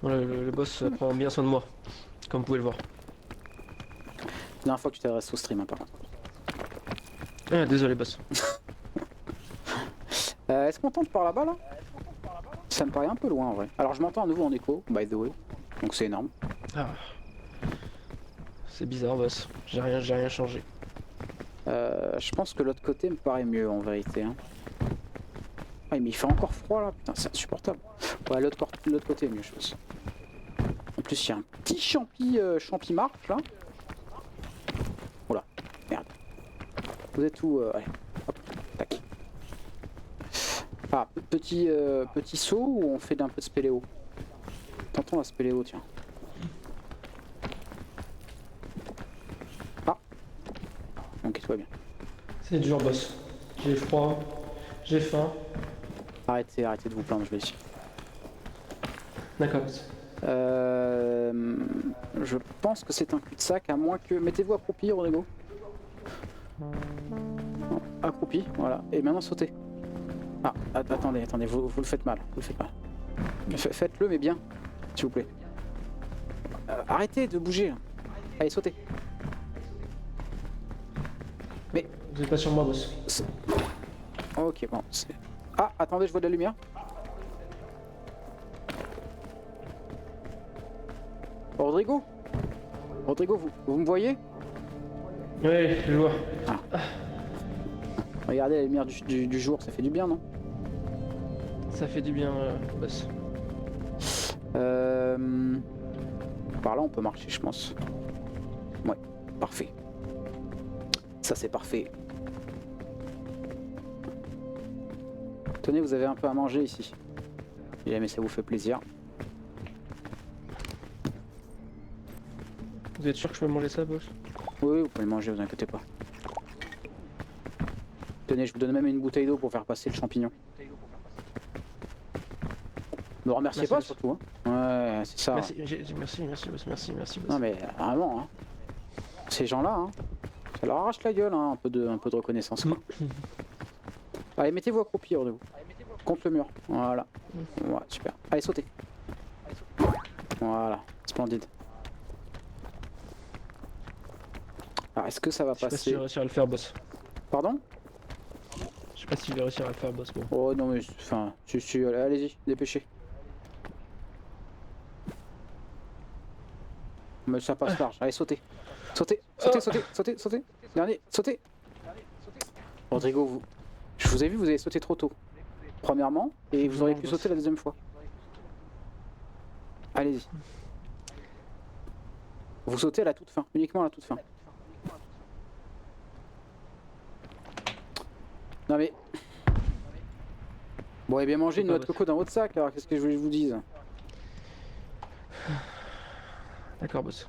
B: Le boss prend bien soin de moi, comme vous pouvez le voir.
A: C'est la dernière fois que tu t'adresses au stream, hein, par contre.
B: Désolé, boss.
A: Est-ce qu'on tente par là-bas, là? Ça me paraît un peu loin, en vrai. Alors, je m'entends à nouveau en écho, by the way. Donc, c'est énorme.
B: Ah. C'est bizarre, boss. J'ai rien changé.
A: Je pense que l'autre côté me paraît mieux, en vérité. Hein. Ah, mais il fait encore froid, là. Putain, c'est insupportable. Ouais, l'autre côté est mieux, je pense. En plus, il y a un petit champi marche, là. Oula, merde. Vous êtes où? Allez, hop, tac. Ah, petit saut ou on fait d'un peu de spéléo? Tentons la spéléo, tiens. Ah. Ok, tout va bien.
B: C'est dur, boss. J'ai froid, j'ai faim.
A: Arrêtez de vous plaindre, je vais ici.
B: D'accord, boss.
A: Je pense que c'est un cul-de-sac, à moins que... Mettez-vous accroupi, Rodrigo. Non, accroupi, voilà. Et maintenant sautez. Ah, attendez, vous le faites mal, Faites-le, mais bien, s'il vous plaît. Arrêtez de bouger. Là. Allez, sautez. Mais...
B: Vous êtes pas sur moi, boss.
A: Ok, bon. Ah, attendez, je vois de la lumière. Rodrigo, vous me voyez?
B: Ouais, je vois.
A: Ah. Regardez la lumière du jour, ça fait du bien, non?
B: Ça fait du bien, boss.
A: Par là, on peut marcher, je pense. Ouais, parfait. Ça, c'est parfait. Tenez, vous avez un peu à manger ici. Si jamais ça vous fait plaisir.
B: Vous êtes sûr que je peux manger ça, boss?
A: Oui, vous pouvez le manger, vous inquiétez pas. Tenez, je vous donne même une bouteille d'eau pour faire passer le champignon. Ne me remerciez pas,
B: boss.
A: surtout. Hein. Ouais, c'est ça.
B: Merci, boss. Merci, boss.
A: Non, mais vraiment, hein. Ces gens-là, hein, ça leur arrache la gueule, hein, un peu de reconnaissance, quoi. Allez, mettez-vous accroupi, hors de vous. Contre le mur. Voilà. Ouais, super. Allez, sautez. Voilà, splendide. Alors, est-ce que ça va
B: Je sais pas si
A: passer?
B: je vais réussir à le faire, boss.
A: Pardon?
B: Je sais pas si je vais réussir à le faire, boss. Bon.
A: Oh non, mais enfin, allez-y, dépêchez. Mais ça passe large. Allez, sautez. Sautez. Dernier, sautez. Rodrigo, je vous ai vu, vous avez sauté trop tôt. Premièrement, et vous auriez pu sauter la deuxième fois. Allez-y. Vous sautez à la toute fin, uniquement à la toute fin. Non mais... Bon, et bien manger une noix de coco dans votre sac, alors qu'est-ce que je voulais que je vous dise?
B: D'accord, boss.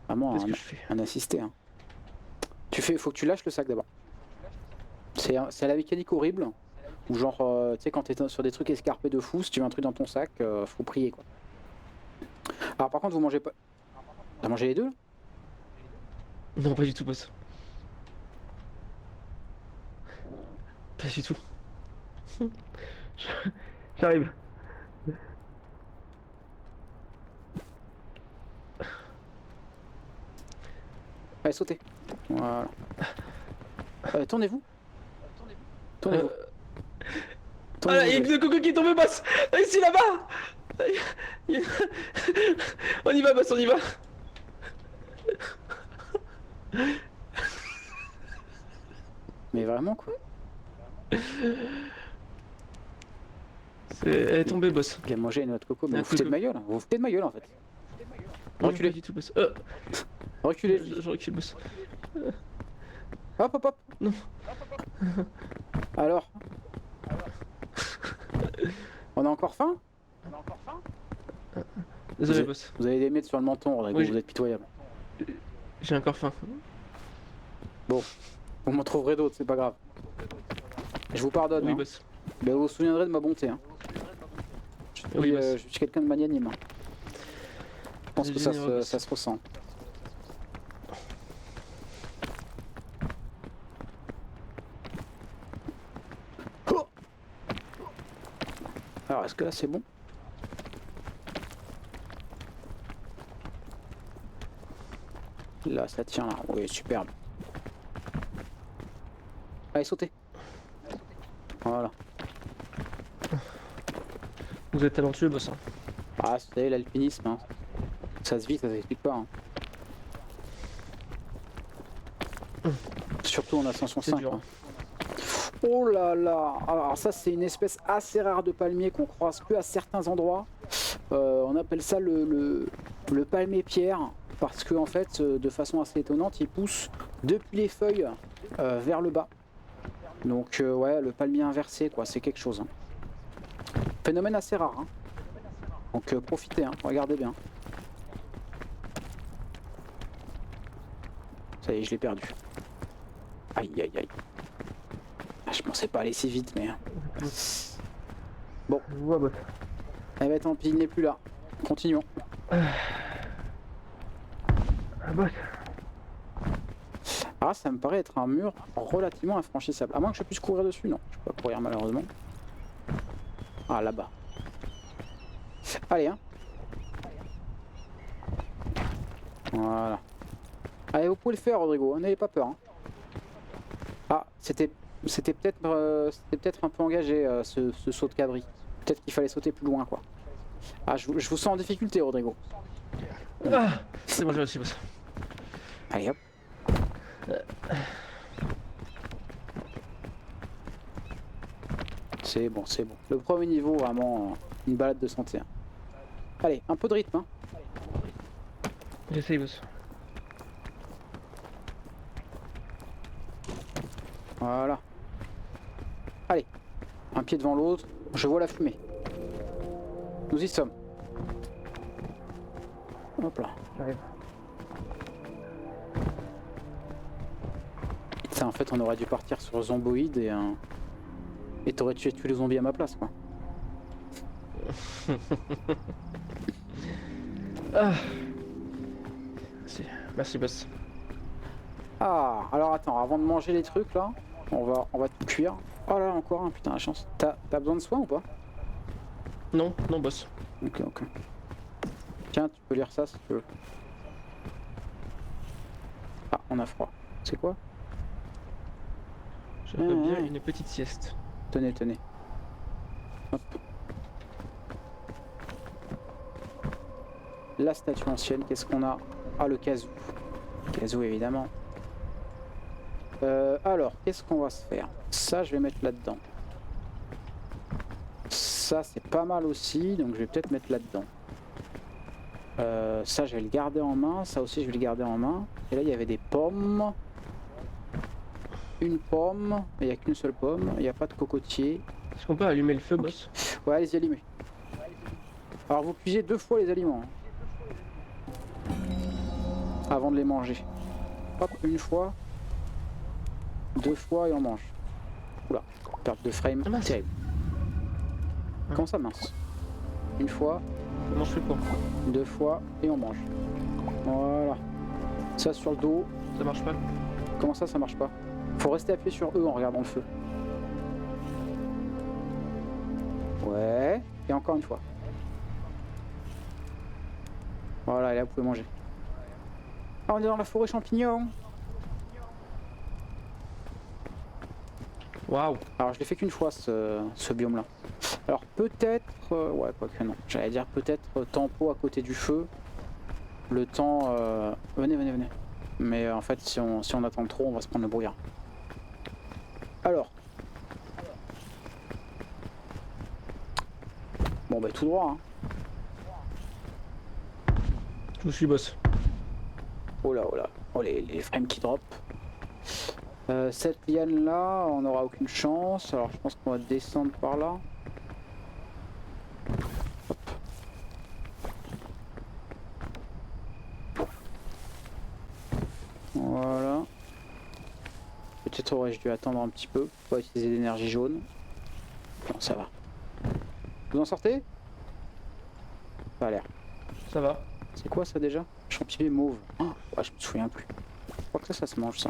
A: Vraiment,
B: Qu'est-ce que je fais?
A: un assisté. Hein. Faut que tu lâches le sac d'abord. C'est la mécanique horrible. Ou genre, tu sais, quand t'es sur des trucs escarpés de fou, si tu mets un truc dans ton sac, faut prier quoi. Alors par contre, vous mangez pas... T'as mangé les deux?
B: Non, pas du tout, boss. Pas du tout. J'arrive.
A: Allez, sautez. Voilà. Tournez-vous. Tournez-vous.
B: Ah là, il y a une coco qui est tombée, boss. Ici, là-bas. On y va, boss, on y va.
A: Mais vraiment quoi?
B: Elle est tombée, boss.
A: Il a mangé une noix de coco, mais vous foutez de ma gueule. Vous vous foutez de ma gueule en fait.
B: Non,
A: Reculez.
B: pas du tout, boss.
A: Reculez.
B: Je recule, boss.
A: Hop.
B: Non.
A: Alors. On a encore faim?
B: Désolé, boss.
A: Vous avez des miettes sur le menton, Rodrigo,
B: Oui,
A: vous êtes pitoyable.
B: J'ai encore faim.
A: Bon, vous m'en trouverez d'autres, c'est pas grave. Je vous pardonne.
B: Oui,
A: hein.
B: boss.
A: Mais vous vous souviendrez de ma bonté. Hein.
B: Oui, boss.
A: Je suis quelqu'un de magnanime. Hein. Je pense que ça se ressent. Oh, alors, est-ce que là c'est bon? Là, ça tient là. Oui, superbe. Allez, sautez. Voilà.
B: Vous êtes talentueux, boss. Hein.
A: Ah, c'est l'alpinisme. Hein. Ça se vit, ça s'explique pas. Hein. Surtout en ascension 5.
B: Dur.
A: Hein. Oh là là. Alors ça, c'est une espèce assez rare de palmier qu'on croise que à certains endroits. On appelle ça le palmier pierre. Parce que en fait, de façon assez étonnante, il pousse depuis les feuilles vers le bas. Donc ouais, le palmier inversé, quoi, c'est quelque chose. Hein. Phénomène assez rare. Hein. Donc profitez, hein, regardez bien. Ça y est, je l'ai perdu. Aïe. Ah, je pensais pas aller si vite, mais... Bon.
B: Ouais, boss.
A: Eh ben tant pis, il n'est plus là. Continuons.
B: Boss.
A: Ah, ça me paraît être un mur relativement infranchissable. À moins que je puisse courir dessus, non. Je peux pas courir malheureusement. Ah, là-bas. Allez, hein. Voilà. Allez, vous pouvez le faire, Rodrigo, hein, n'ayez pas peur. Hein. Ah, c'était peut-être un peu engagé, ce saut de cabri. Peut-être qu'il fallait sauter plus loin, quoi. Ah, je vous sens en difficulté, Rodrigo.
B: Ah, c'est bon, j'ai réussi, boss.
A: Allez, hop. C'est bon, c'est bon. Le premier niveau, vraiment, une balade de santé. Hein. Allez, un peu de rythme. Hein.
B: J'essaye, boss.
A: Voilà. Allez, un pied devant l'autre. Je vois la fumée. Nous y sommes. Hop là.
B: J'arrive.
A: Ça, en fait, on aurait dû partir sur Zomboid et t'aurais tué les zombies à ma place, quoi.
B: Ah. Merci, boss.
A: Ah, alors attends, avant de manger les trucs là, on va tout cuire. Oh là, encore un, putain, la chance. T'as besoin de soin ou pas?
B: Non, non, boss.
A: Ok, ok. Tiens, tu peux lire ça si tu veux. Ah, on a froid. C'est quoi?
B: Je veux bien une petite sieste.
A: Tenez, tenez. Hop. La statue ancienne, qu'est-ce qu'on a? Ah, le casou. Casou, évidemment. Alors, qu'est-ce qu'on va se faire? Ça, je vais mettre là-dedans. Ça, c'est pas mal aussi, donc je vais peut-être mettre là-dedans. Ça, je vais le garder en main. Ça aussi, je vais le garder en main. Et là, il y avait des pommes. Une pomme. Il n'y a qu'une seule pomme. Il n'y a pas de cocotier.
B: Est-ce qu'on peut allumer le feu, boss?
A: Ouais, allez-y, allumez. Alors, vous cuisez 2 fois les aliments. Hein, avant de les manger. Hop, une fois. 2 fois et on mange. Oula, perte de frame.
B: Ah,
A: terrible. Comment ça, mince? Une fois.
B: Comment je fais pour?
A: 2 fois et on mange. Voilà. Ça sur le dos.
B: Ça marche pas?
A: Comment ça, ça marche pas? Faut rester appuyé sur E en regardant le feu. Ouais. Et encore une fois. Voilà, et là vous pouvez manger. Ah, on est dans la forêt champignon.
B: Waouh.
A: Alors je l'ai fait qu'une fois ce biome là. Alors peut-être... ouais, quoique non. J'allais dire peut-être tempo à côté du feu. Le temps... Venez, venez, venez. Mais en fait si on attend trop on va se prendre le brouillard. Alors. Bon bah tout droit hein.
B: Je vous suis, boss.
A: Oh là, oh là. Oh les frames qui drop. Cette liane là, on n'aura aucune chance. Alors je pense qu'on va descendre par là. Hop. Voilà. Peut-être aurais-je dû attendre un petit peu pour pas utiliser d'énergie jaune. Non, ça va. Vous en sortez? Ça a l'air.
B: Ça va.
A: C'est quoi ça déjà? Champignon mauve. Oh, ouais, je me souviens plus. Je crois que ça se mange ça.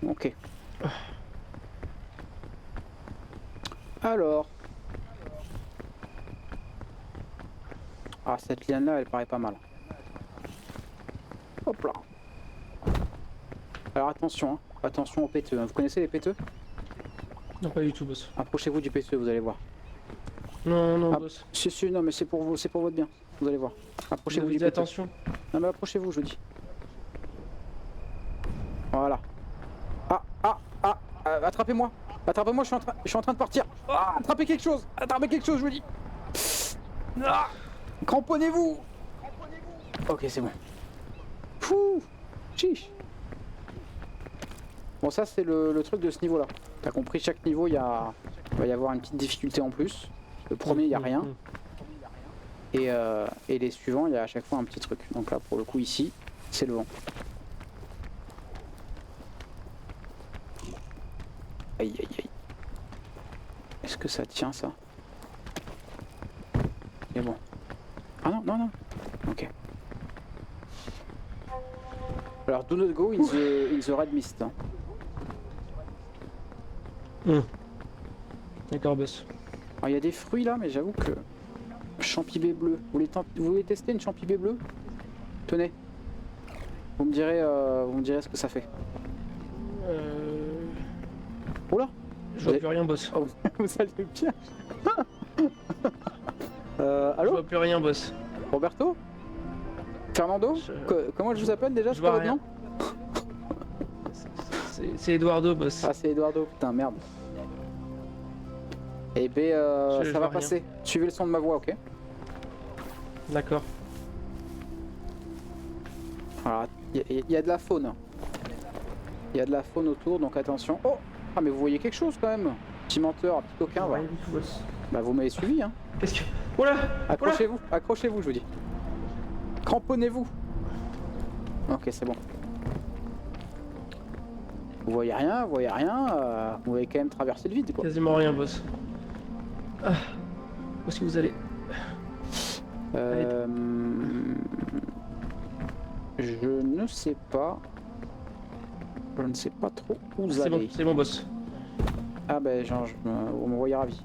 A: Ok. Alors. Ah, cette liane là, elle paraît pas mal. Hop là. Alors attention, hein. Attention aux péteux. Hein. Vous connaissez les péteux?
B: Non, pas du tout, boss.
A: Approchez-vous du péteux, vous allez voir.
B: Non, non,
A: Ah,
B: boss.
A: si, non, mais c'est pour vous, c'est pour votre bien. Vous allez voir. Approchez-vous du péteux.
B: Attention.
A: Non, mais approchez-vous, je vous dis. Voilà. Attrapez-moi. Attrapez-moi, je suis en train de partir. Ah, attrapez quelque chose. Attrapez quelque chose, je vous dis. Ah, cramponnez-vous. Ok, c'est bon. Fouh. Chiche. Bon, ça, c'est le truc de ce niveau-là. T'as compris, chaque niveau, il va y avoir une petite difficulté en plus. Le premier, il n'y a rien. Et les suivants, il y a à chaque fois un petit truc. Donc là, pour le coup, ici, c'est le vent. Aïe, aïe, aïe. Est-ce que ça tient, ça? C'est bon. Ah non, non, non. Ok. Alors, do not go in the red mist.
B: D'accord, boss.
A: Alors il y a des fruits là, mais j'avoue que... Champibé bleu. Vous voulez tester une champibé bleue? Tenez. Vous me direz ce que ça fait. Oula!
B: Je vois plus rien, boss.
A: Oh, vous allez bien. Allô?
B: Je vois plus rien, boss.
A: Roberto? Fernando? Comment je vous appelle déjà?
B: Je vois rien. C'est Eduardo, boss.
A: Ah, c'est Eduardo, putain, merde. Eh ben, ça va passer. Suivez le son de ma voix, ok?
B: D'accord.
A: Alors, il y a de la faune. Il y a de la faune autour, donc attention. Oh! Ah, mais vous voyez quelque chose quand même? Petit menteur, petit coquin, va. Bah, vous m'avez suivi, hein.
B: Qu'est-ce que... Oh là!
A: Accrochez-vous, accrochez-vous, je vous dis. Cramponnez-vous. Ok, c'est bon. Vous voyez rien, vous avez quand même traversé le vide, quoi.
B: Quasiment rien, boss. Ah. Où est-ce que vous allez?
A: Je ne sais pas. Je ne sais pas trop où vous allez.
B: C'est bon, boss.
A: Ah ben, genre, vous me voyez ravi.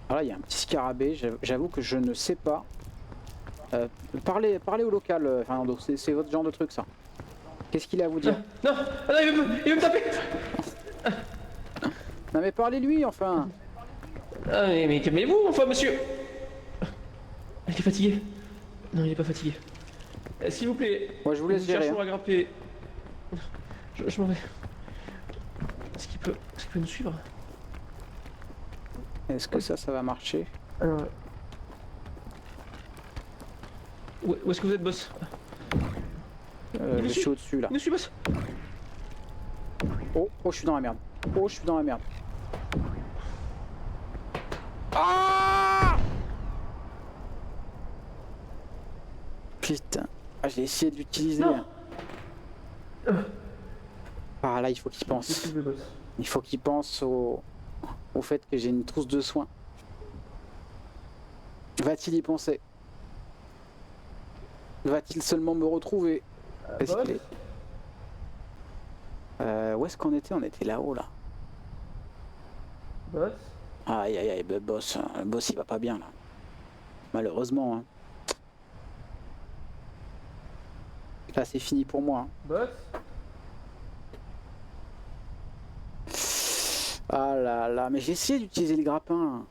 A: Ah là, il y a un petit scarabée, j'avoue que je ne sais pas. Parlez au local, Fernando, c'est votre genre de truc, ça. Qu'est-ce qu'il a à vous dire?
B: Non, ah non, il veut me taper.
A: Non mais parlez-lui, enfin.
B: Ah mais calmez-vous, enfin, monsieur. Il est fatigué. Non, il est pas fatigué. S'il vous plaît.
A: Moi, je vous laisse gérer.
B: Cherchons à grimper. Je m'en vais. Est-ce qu'il peut nous suivre?
A: Est-ce que ça va marcher?
B: Alors... Où est-ce que vous êtes, boss?
A: Je suis au-dessus, là.
B: Il nous suit, boss.
A: Oh, je suis dans la merde. Oh, je suis dans la merde. Ah! Putain. Ah, j'ai essayé de l'utiliser. Ah là, il faut qu'il pense. Il faut qu'il pense au fait que j'ai une trousse de soins. Va-t-il y penser? Va-t-il seulement me retrouver? Où est-ce qu'on était? On était là-haut, là.
B: Boss?
A: Aïe aïe aïe, le boss il va pas bien là. Malheureusement. Hein. Là c'est fini pour moi. Hein.
B: Boss?
A: Ah là là, mais j'ai essayé d'utiliser le grappin.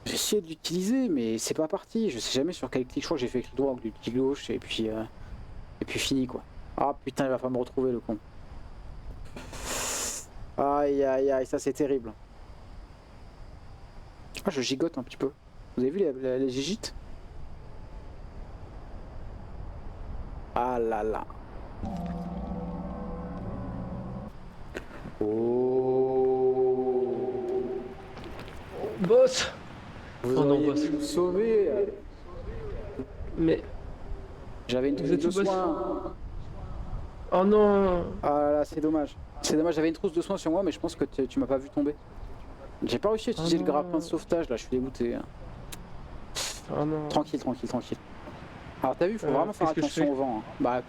A: J'ai essayé de l'utiliser, mais c'est pas parti. Je sais jamais sur quel clic. Je crois que j'ai fait clic droit ou du clic gauche et puis fini quoi. Ah putain, il va pas me retrouver le con. Aïe aïe aïe, ça c'est terrible. Ah, je gigote un petit peu. Vous avez vu les gigites? Ah là là. Oh.
B: Boss!
A: Vous
B: oh non,
A: auriez
B: boss.
A: pu me sauver.
B: Mais...
A: J'avais une trousse de soins.
B: Oh non!
A: Ah là là, c'est dommage. C'est dommage, j'avais une trousse de soins sur moi, mais je pense que tu m'as pas vu tomber. J'ai pas réussi à utiliser le grappin de sauvetage là, je suis dégoûté.
B: Oh non.
A: Tranquille. Alors t'as vu, il faut vraiment faire attention au vent. Hein. Bah,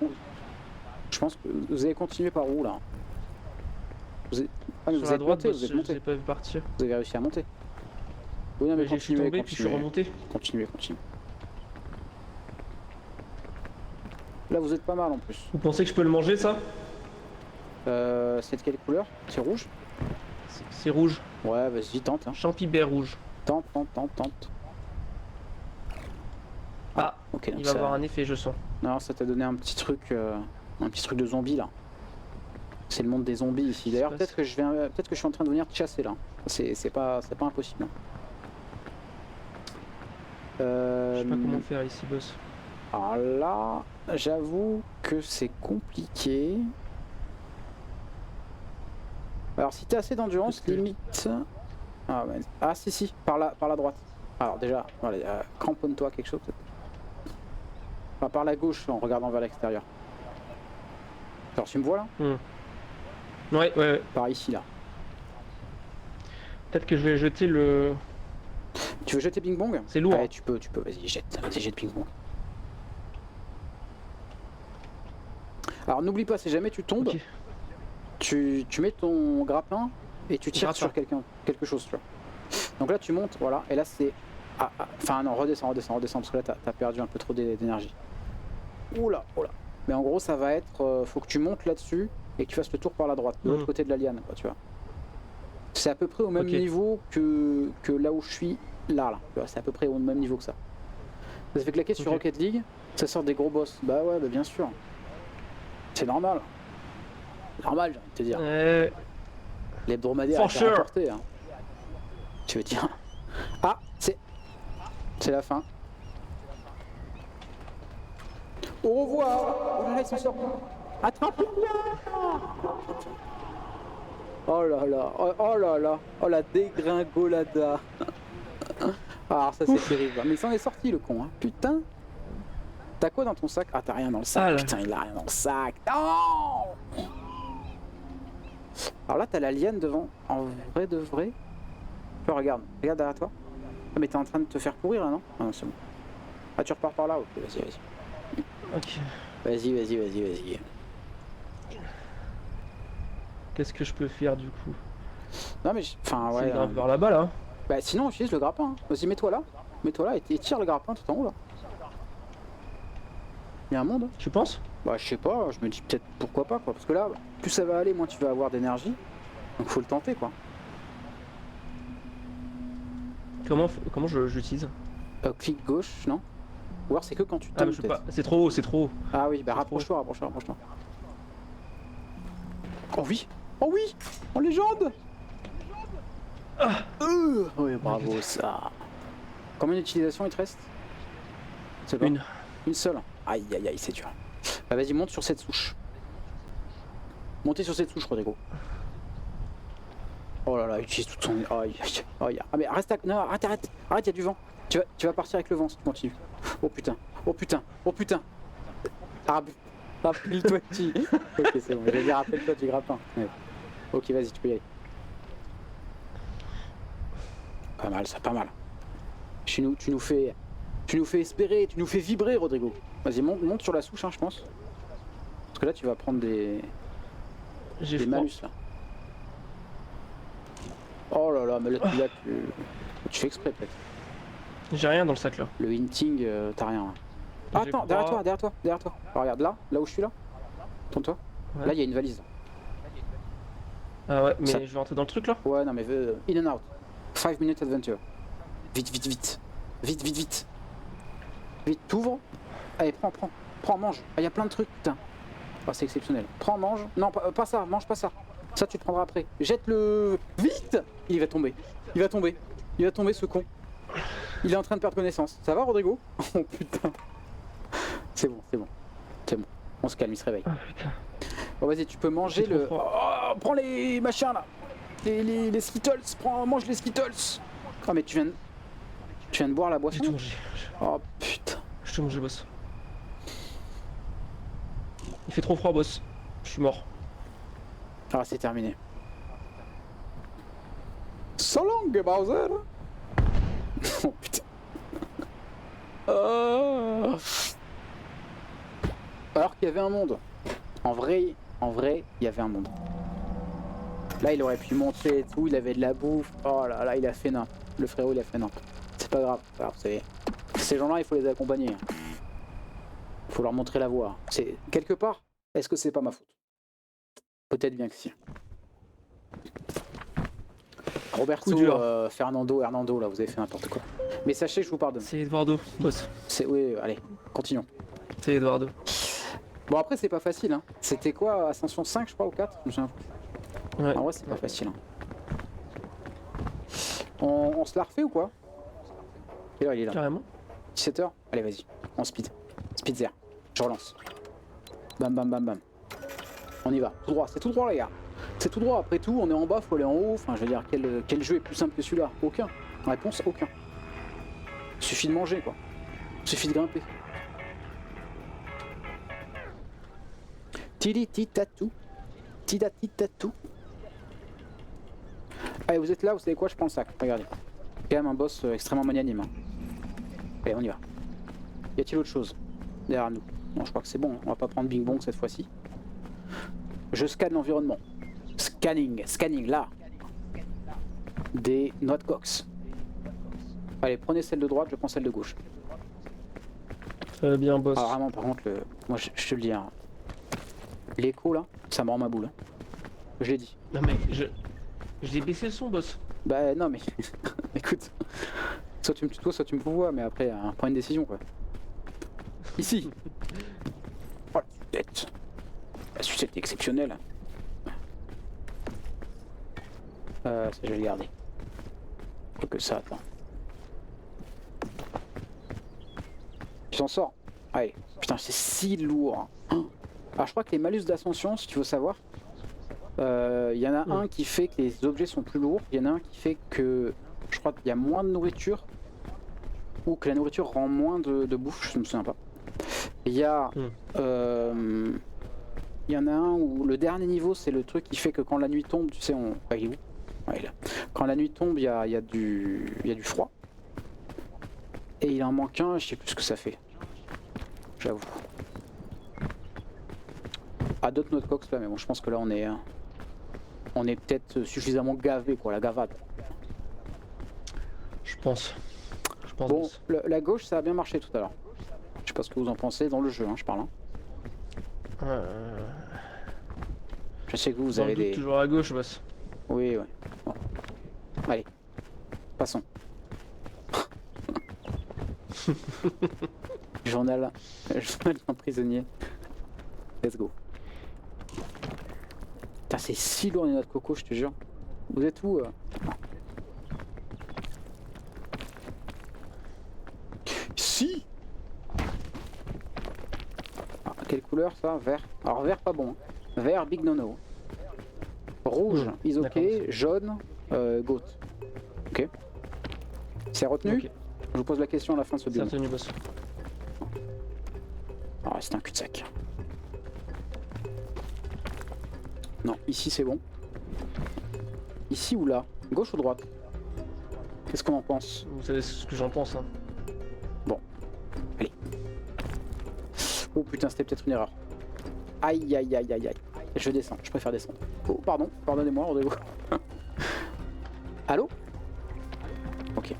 A: je pense que vous allez continuer par où là? Vous êtes monté, vous êtes monté.
B: Pas vu partir.
A: Vous avez réussi à monter. Oui, non, mais
B: je suis tombé puis je suis remonté.
A: Continuez. Là vous êtes pas mal en plus.
B: Vous pensez que je peux le manger ça?
A: C'est de quelle couleur? C'est rouge?
B: C'est rouge.
A: Ouais, vas-y, tente. Hein.
B: Champibert rouge.
A: Tente.
B: Ah,
A: ok.
B: Il va avoir un effet, je sens.
A: Non, ça t'a donné un petit truc de zombie là. C'est le monde des zombies ici. D'ailleurs, peut-être que je suis en train de venir te chasser là. C'est pas impossible.
B: Je sais pas comment faire ici, boss.
A: Alors là, j'avoue que c'est compliqué. Alors si t'as assez d'endurance, limite... Ah, ouais. Ah si, par la droite. Alors déjà, voilà, cramponne-toi quelque chose peut-être. Enfin, par la gauche en regardant vers l'extérieur. Alors tu me vois là?
B: Ouais.
A: Par ici là.
B: Peut-être que je vais jeter le...
A: Tu veux jeter ping pong?
B: C'est lourd.
A: Ouais, tu peux, vas-y jette ping pong. Alors n'oublie pas, si jamais tu tombes, tu mets ton grappin et tu tires sur quelque chose, tu vois. Donc là tu montes, voilà, et là c'est... Enfin non, redescends, parce que là t'as perdu un peu trop d'énergie. Oula. Mais en gros ça va être, faut que tu montes là-dessus et que tu fasses le tour par la droite, de l'autre côté de la liane, quoi, tu vois. C'est à peu près au même niveau que là où je suis, là. C'est à peu près au même niveau que ça. Ça fait claquer sur Rocket League, ça sort des gros boss. Bah ouais, bah bien sûr. C'est normal. Normal, j'ai envie de te dire. L'hebdomadaire est rapporté, hein. Tu veux dire. Ah, c'est la fin. Au revoir. Oh là là, il s'en sort. Attrape-le. Oh là là, oh là là, oh la dégringolada. Alors ça c'est terrible, mais il s'en est sorti le con, hein. Putain. T'as quoi dans ton sac? Ah t'as rien dans le sac, putain il a rien dans le sac. Non. Alors là t'as la liane devant, en vrai de vrai. Regarde derrière toi. Ah, mais t'es en train de te faire courir là non? Ah non c'est bon. Ah tu repars par là, ok vas-y.
B: Ok.
A: Vas-y.
B: Qu'est-ce que je peux faire du coup?
A: Non mais enfin ouais.
B: C'est vers là-bas là.
A: Bah sinon utilise le grappin. Hein. Vas-y mets-toi là et tire le grappin tout en haut là. Il y a un monde?
B: Tu penses?
A: Bah je sais pas, je me dis peut-être pourquoi pas quoi. Parce que là, plus ça va aller, moins tu vas avoir d'énergie. Donc faut le tenter quoi.
B: Comment je l'utilise?
A: Clic gauche, non? Ou alors c'est que quand tu tombes.
B: Ah mais je peux pas, c'est trop haut.
A: Ah oui, bah rapproche-toi. Oh oui! En légende! Oui, bravo ça. Combien d'utilisations il te reste? C'est pas une seule. Aïe, c'est dur. Bah vas-y, monte sur cette souche. Montez sur cette souche, Rodrigo. Oh là là, utilise tout son... Aïe. Ah mais reste à... Non, arrête, il y a du vent. Tu vas partir avec le vent si tu continues. Oh putain. Rappelle-toi tu... Ok, c'est bon, j'allais dire rappelle-toi du grappin. Ouais. Ok, vas-y, tu peux y aller. Pas mal. Tu nous fais espérer, tu nous fais vibrer, Rodrigo. Vas-y, monte sur la souche, hein, je pense. Parce que là, tu vas prendre des malus, là. Oh là là, mais là tu fais exprès, peut-être.
B: J'ai rien dans le sac, là.
A: Le hinting, t'as rien. Hein. Ah, attends, derrière toi. Alors, regarde, là où je suis, là. Tourne-toi. Ouais. Là, il y a une valise.
B: Ah ouais, mais je vais rentrer dans le truc, là.
A: Ouais, non, mais in and out. 5 minutes adventure. Vite. Vite, t'ouvres. Allez, prends, mange. Ah, il y a plein de trucs, putain. Oh, c'est exceptionnel. Prends, mange. Non, pas ça, mange pas ça. Ça, tu te prendras après. Jette-le. Vite. Il va tomber, ce con. Il est en train de perdre connaissance. Ça va, Rodrigo? Oh, putain. C'est bon. On se calme, il se réveille.
B: Oh, putain.
A: Bon, vas-y, tu peux manger le... Oh, prends les machins, là. Les Skittles. Mange les Skittles. Ah, mais tu viens de boire la boisson?
B: J'ai tout mangé.
A: Oh putain.
B: J'ai tout mangé, boss. Il fait trop froid, boss. Je suis mort.
A: Ah, c'est terminé. So long, Bowser. Oh putain. Alors qu'il y avait un monde. En vrai, il y avait un monde. Là, il aurait pu monter et tout, il avait de la bouffe. Oh là là, il a fait n'importe. Le frérot, il a fait n'importe. C'est pas grave. Alors, ces gens-là, il faut les accompagner. Il faut leur montrer la voie. C'est quelque part. Est-ce que c'est pas ma faute? Peut-être bien que si. Roberto, Fernando, Hernando, là, vous avez fait n'importe quoi. Mais sachez que je vous pardonne.
B: C'est Eduardo, boss.
A: Oui, allez, continuons.
B: C'est Eduardo.
A: Bon, après, c'est pas facile, hein. C'était quoi, Ascension 5, je crois, ou 4? Je me souviens.
B: Ouais.
A: En vrai, c'est pas facile. Hein. On se la refait ou quoi? Quelle heure il est là?
B: Carrément.
A: 17h? Allez, vas-y, on speed. Speedzer. Je relance. Bam. On y va. Tout droit, c'est tout droit, les gars. C'est tout droit. Après tout, on est en bas, faut aller en haut. Enfin, je veux dire, quel jeu est plus simple que celui-là? Aucun. Réponse, aucun. Il suffit de manger, quoi. Il suffit de grimper. Tili-ti-tatou. Tita-ti-tatou. Allez, vous êtes là, vous savez quoi? Je prends le sac. Regardez. Quand même un boss extrêmement magnanime. Hein. Allez, on y va. Y a-t-il autre chose derrière nous? Non, je crois que c'est bon. On va pas prendre Bing Bong cette fois-ci. Je scanne l'environnement. Scanning, là. Des noix de cox. Allez, prenez celle de droite, je prends celle de gauche.
B: Très bien, boss.
A: Ah, vraiment, par contre, moi je te le dis, hein. L'écho là, ça me rend ma boule. Hein. Je l'ai dit.
B: Non, mais j'ai baissé le son, boss.
A: Bah, non, mais écoute, soit tu me tutoies, soit tu me vois, mais après, prends une décision quoi. Ici. Oh, la sucette. La sucette est exceptionnelle. Ça, je vais le garder. Faut que ça, attends. Tu t'en sors. Allez. Putain, c'est si lourd. Alors, je crois que les malus d'ascension, si tu veux savoir, il y en a un qui fait que les objets sont plus lourds. Il y en a un qui fait que, je crois qu'il y a moins de nourriture. Ou que la nourriture rend moins de bouffe, je ne me souviens pas. Il y a... il y en a un où le dernier niveau, c'est le truc qui fait que quand la nuit tombe, tu sais, on... Ah, il est où? Ouais, là. Quand la nuit tombe, il y a du froid. Et il en manque un, je sais plus ce que ça fait. J'avoue. Ah, d'autres noix de cox là, mais bon, je pense que là on est peut-être suffisamment gavé quoi, la gavade.
B: Je pense.
A: Bon, la gauche ça a bien marché tout à l'heure. Je sais pas ce que vous en pensez dans le jeu, hein, je parle. Hein. Je sais que vous avez des...
B: toujours à gauche, boss.
A: Oui, ouais. Bon. Allez, passons. Journal d'un prisonnier. Let's go. Putain, c'est si lourd les noix de coco, je te jure. Vous êtes où Si. Ah, quelle couleur ça? Vert. Alors vert pas bon. Hein. Vert big nono. Rouge is ok. Jaune goat. Ok. C'est retenu? Okay. Je vous pose la question à la fin de ce bilan.
B: C'est retenu, boss.
A: Ah, c'est un cul-de-sac. Non, ici c'est bon. Ici ou là? Gauche ou droite? Qu'est-ce qu'on en pense?
B: Vous savez ce que j'en pense, hein.
A: Bon. Allez. Oh putain, c'était peut-être une erreur. Aïe aïe aïe aïe aïe. Je descends, je préfère descendre. Oh, pardon, pardonnez-moi, rendez-vous. Allô? Ok.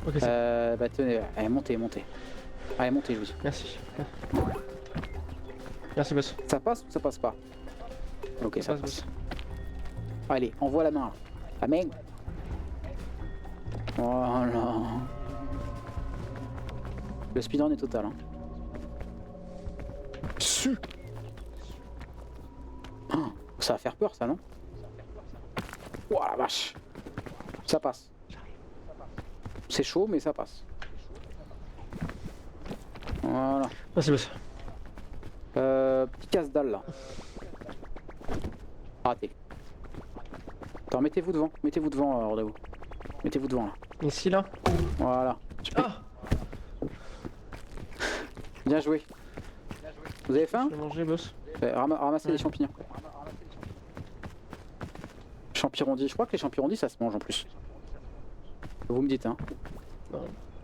B: Ok,
A: bah tenez, allez, montez. Allez, montez, je vous dis.
B: Merci. Merci, boss.
A: Ça passe ou ça passe pas? Ok, ça passe. Allez, envoie la main. La main. Voilà. Le speedrun est total. Hein. Su. Oh, ça va faire peur, ça, non? Oh la vache. Ça passe. C'est chaud, mais ça passe. Voilà.
B: Merci, boss.
A: Petit casse-dalle là. Raté. Attends, mettez-vous devant, rendez-vous. Mettez-vous devant là.
B: Ici là.
A: Voilà.
B: Ah.
A: Bien joué. Vous avez faim?
B: Je vais manger, boss.
A: Ramassez les champignons. Champirondis, je crois que les champirondis ça se mange en plus. Vous me dites hein.
B: Non.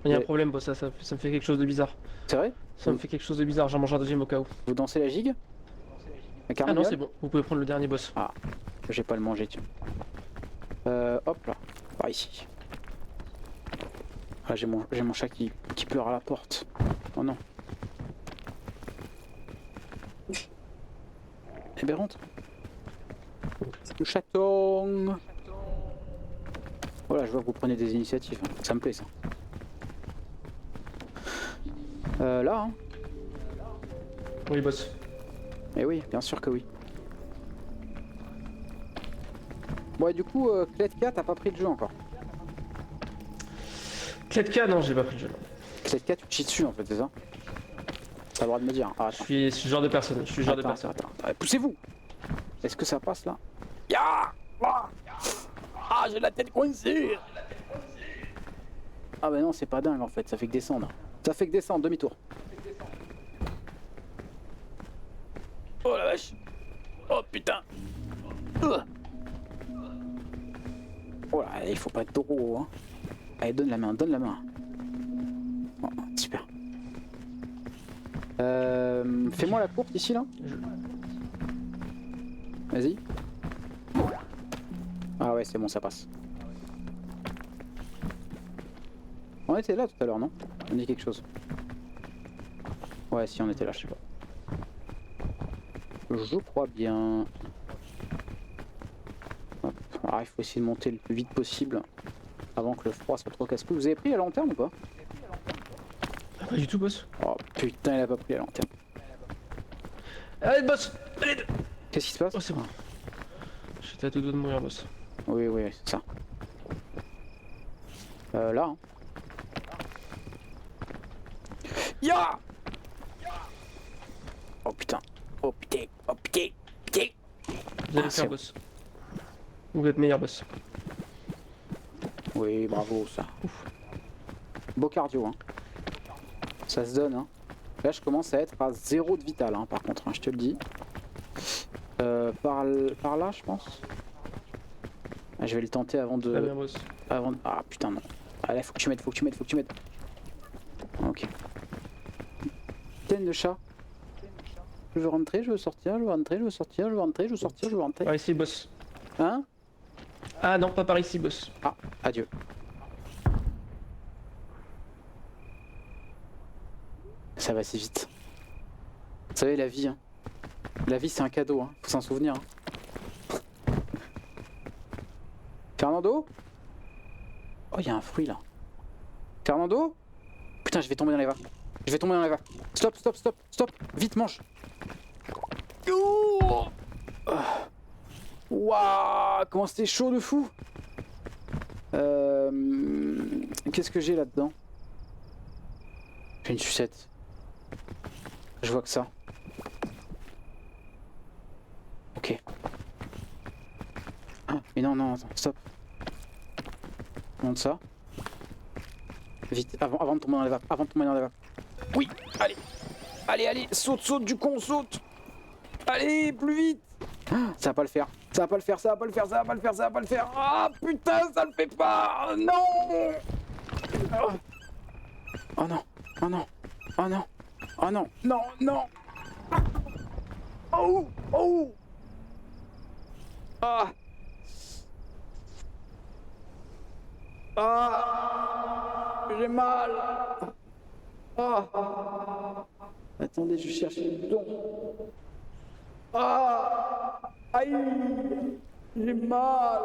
B: Il y a un problème, boss, ça me fait quelque chose de bizarre.
A: C'est vrai?
B: Ça me fait quelque chose de bizarre, j'en mange un deuxième au cas où.
A: Vous dansez la gigue?
B: Ah non, c'est bon, vous pouvez prendre le dernier boss.
A: Ah, je vais pas le manger, tiens. Hop là, par ici. Ah, j'ai mon chat qui pleure à la porte. Oh non. Eh ben rentre. Le chaton. Voilà, je vois que vous prenez des initiatives. Ça me plaît ça. Là, hein.
B: Oui, boss.
A: Eh oui, bien sûr que oui. Bon, et du coup, Kletka, t'as pas pris le jeu encore?
B: Kletka, non, j'ai pas pris le jeu.
A: Kletka, tu te chies dessus en fait, c'est ça? T'as le droit de me dire. Ah,
B: je suis ce genre de personne,
A: Attends. Poussez-vous! Est-ce que ça passe là? Ya! Ah, j'ai la tête coincée! Ah bah non, c'est pas dingue en fait, ça fait que descendre. Ça fait que descendre, demi-tour. Oh la vache! Oh putain! Oh là, il faut pas être trop hein. Allez, donne la main. Oh, super. Fais-moi la courte ici là. Vas-y. ouais, c'est bon, ça passe. On était là tout à l'heure, non? On dit quelque chose. Ouais, si, on était là, je sais pas. Je crois bien. Hop. Alors, il faut essayer de monter le plus vite possible avant que le froid soit trop casse-couille. Vous avez pris la lanterne ou pas?
B: Pas du tout, boss.
A: Oh putain, il a pas pris la lanterne.
B: Allez, boss. Allez.
A: Qu'est-ce qui se passe?
B: Oh, c'est bon. J'étais à tout dos de mourir, boss.
A: Oui, oui, c'est ça. Là. Hein. Ya! Oh putain. Oh putain. Oh putain. Putain.
B: Vous allez faire, boss. Vous êtes meilleur, boss.
A: Oui, bravo, ça. Ouf. Beau cardio, hein. Ça se donne, hein. Là, je commence à être à 0 de vital, hein, par contre, hein, je te le dis. Par là, je pense. Ah, je vais le tenter avant de...
B: Très bien, boss.
A: Avant de... Ah, putain, non. Allez, faut que tu m'aides, faut que tu m'aides, faut que tu m'aides. Ok. Tête de chat. Je veux rentrer, je veux sortir, je veux rentrer, je veux sortir, je veux rentrer, je veux sortir, je veux rentrer.
B: Par ici, boss.
A: Hein?
B: Ah non, pas par ici, boss.
A: Ah, adieu. Ça va si vite. Vous savez, la vie, hein. La vie, c'est un cadeau, hein. Faut s'en souvenir. Hein. Fernando? Oh, il y a un fruit, là. Fernando? Putain, je vais tomber dans les vagues. Je vais tomber dans les vagues. Stop, stop, stop, stop. Vite, mange. Waouh, comment c'était chaud de fou. Qu'est-ce que j'ai là-dedans? J'ai une sucette. Je vois que ça. Ok. Ah, mais non, non, attends, stop. Monte ça. Vite, avant de tomber dans les vagues. Avant de tomber dans les vagues. Oui, allez. Allez, allez, saute, saute du con, saute. Allez, plus vite. Ça va pas le faire. Ça va pas le faire, ça va pas le faire, ça va pas le faire, ça va pas le faire. Ah putain, ça le fait pas. Non. Oh non, oh non, oh non, oh non, non, non. Oh, oh. Ah. Ah. J'ai mal. Ah. Attendez, je cherche le bouton. Ah. Aïe. J'ai mal.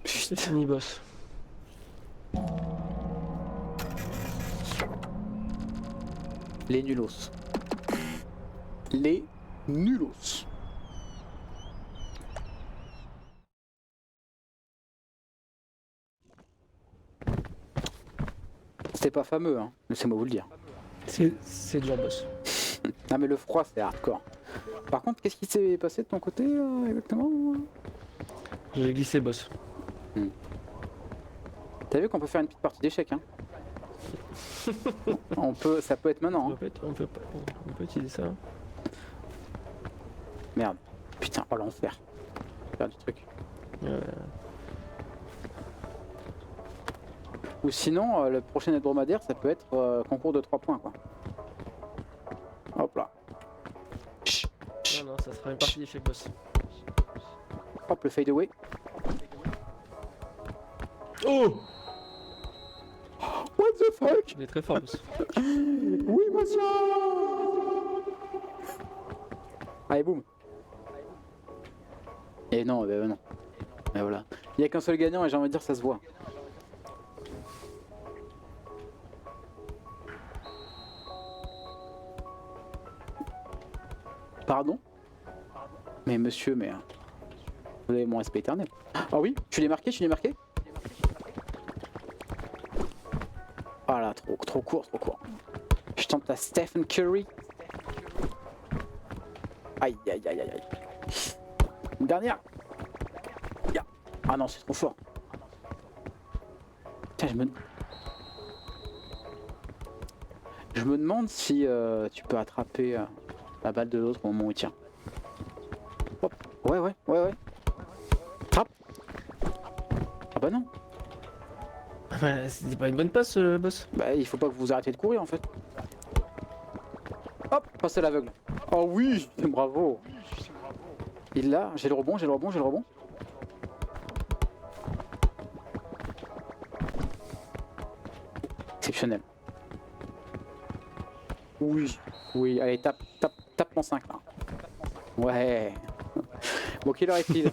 B: C'est fini, boss.
A: Les nulos. Les nulos. C'était pas fameux, hein. Laissez-moi vous le dire.
B: C'est dur, boss.
A: Non mais le froid c'est hardcore. Par contre, qu'est-ce qui s'est passé de ton côté exactement?
B: J'ai glissé, boss.
A: T'as vu qu'on peut faire une petite partie d'échecs, hein? Ça peut être maintenant. Hein.
B: On peut utiliser ça. Hein.
A: Merde. Putain, oh l'enfer. Faire du truc. Ou sinon, le prochain hebdomadaire, ça peut être concours de 3 points, quoi. Hop là.
B: Non, ça sera une partie d'échecs, boss.
A: Hop, le fade away.
B: Oh!
A: What the fuck?
B: Il est très fort, boss.
A: Oui, monsieur! Allez, boum! Et non, bah non. Et voilà. Il n'y a qu'un seul gagnant et j'ai envie de dire ça se voit. Pardon? Mais monsieur, mais... Vous avez mon respect éternel. Ah oui? Tu l'es marqué? Tu l'es marqué? Ah là, trop court, trop court. Je tente la Stephen Curry. Aïe, aïe, aïe, aïe, aïe. Une dernière. Yeah. Ah non, c'est trop fort. Tiens, je me demande si tu peux attraper la balle de l'autre au moment où il tient. Hop. Ouais. Trappe. Ah bah non.
B: C'était pas une bonne passe, boss.
A: Bah il faut pas que vous arrêtiez de courir en fait. Hop, passez à l'aveugle. Oh oui, bravo. Il l'a, j'ai le rebond. Exceptionnel. Oui, allez, tape mon 5 là. Ouais. Bon, quelle heure est-il?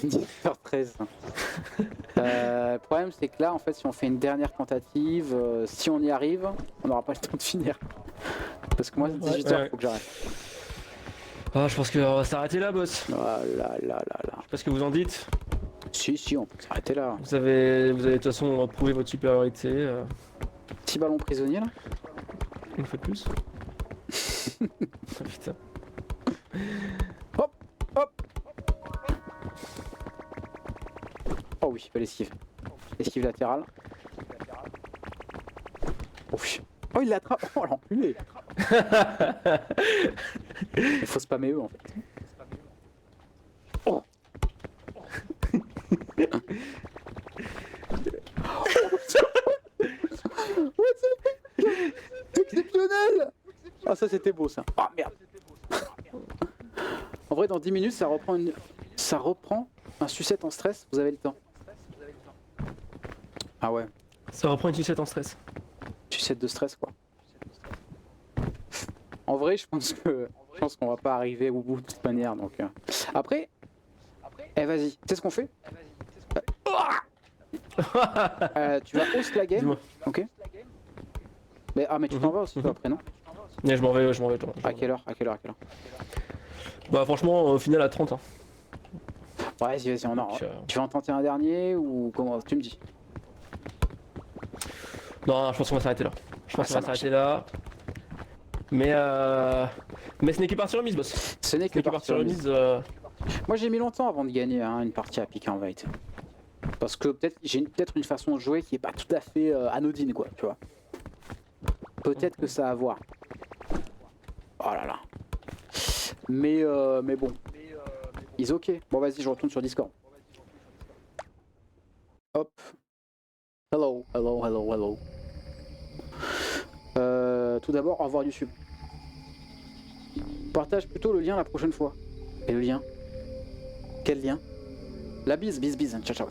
A: 10h13. Le problème, c'est que là, en fait, si on fait une dernière tentative, si on y arrive, on n'aura pas le temps de finir. Parce que moi, c'est 18h, faut que j'arrête.
B: Ah, je pense qu'on va s'arrêter là, boss.
A: Ah là.
B: Je sais pas ce que vous en dites.
A: Si, on peut s'arrêter là.
B: Vous avez de toute façon prouvé votre supériorité.
A: 6 ballons prisonniers là.
B: Une fois de plus. Oh, putain.
A: Hop. Oh oui, belle esquive. Esquive latérale. Oh, il l'attrape. Oh, l'enculé. Il faut spammer eux en fait. Oh. Exceptionnel. Ah, ça c'était beau ça. Ah merde. En vrai, dans 10 minutes, ça reprend un sucette en stress. Vous avez le temps. Ah ouais.
B: Ça reprend une sucette en stress.
A: Sucette de stress quoi. En vrai, je pense qu'on va pas arriver au bout de toute manière. Donc après, vas-y. Tu sais ce qu'on fait? Tu vas host la game. Ok. Mais tu t'en vas aussi toi après non?
B: Ouais, je m'en vais.
A: À quelle heure?
B: Bah franchement, au final à 30. Hein.
A: Ouais, vas-y, on en. Tu vas en tenter un dernier ou comment? Tu me dis.
B: Non, je pense qu'on va s'arrêter là. Mais ce n'est que partie remise, boss.
A: Ce n'est que partie remise. Moi j'ai mis longtemps avant de gagner une partie à Pick and Invite. Parce que j'ai peut-être une façon de jouer qui est pas tout à fait anodine quoi, tu vois. Peut-être que ça a à voir. Oh là là. Mais bon. Ils ok. Bon vas-y, je retourne sur Discord. Hop. Hello. Tout d'abord, au revoir YouTube. Partage plutôt le lien la prochaine fois. Et le lien? Quel lien? La bise. Ciao.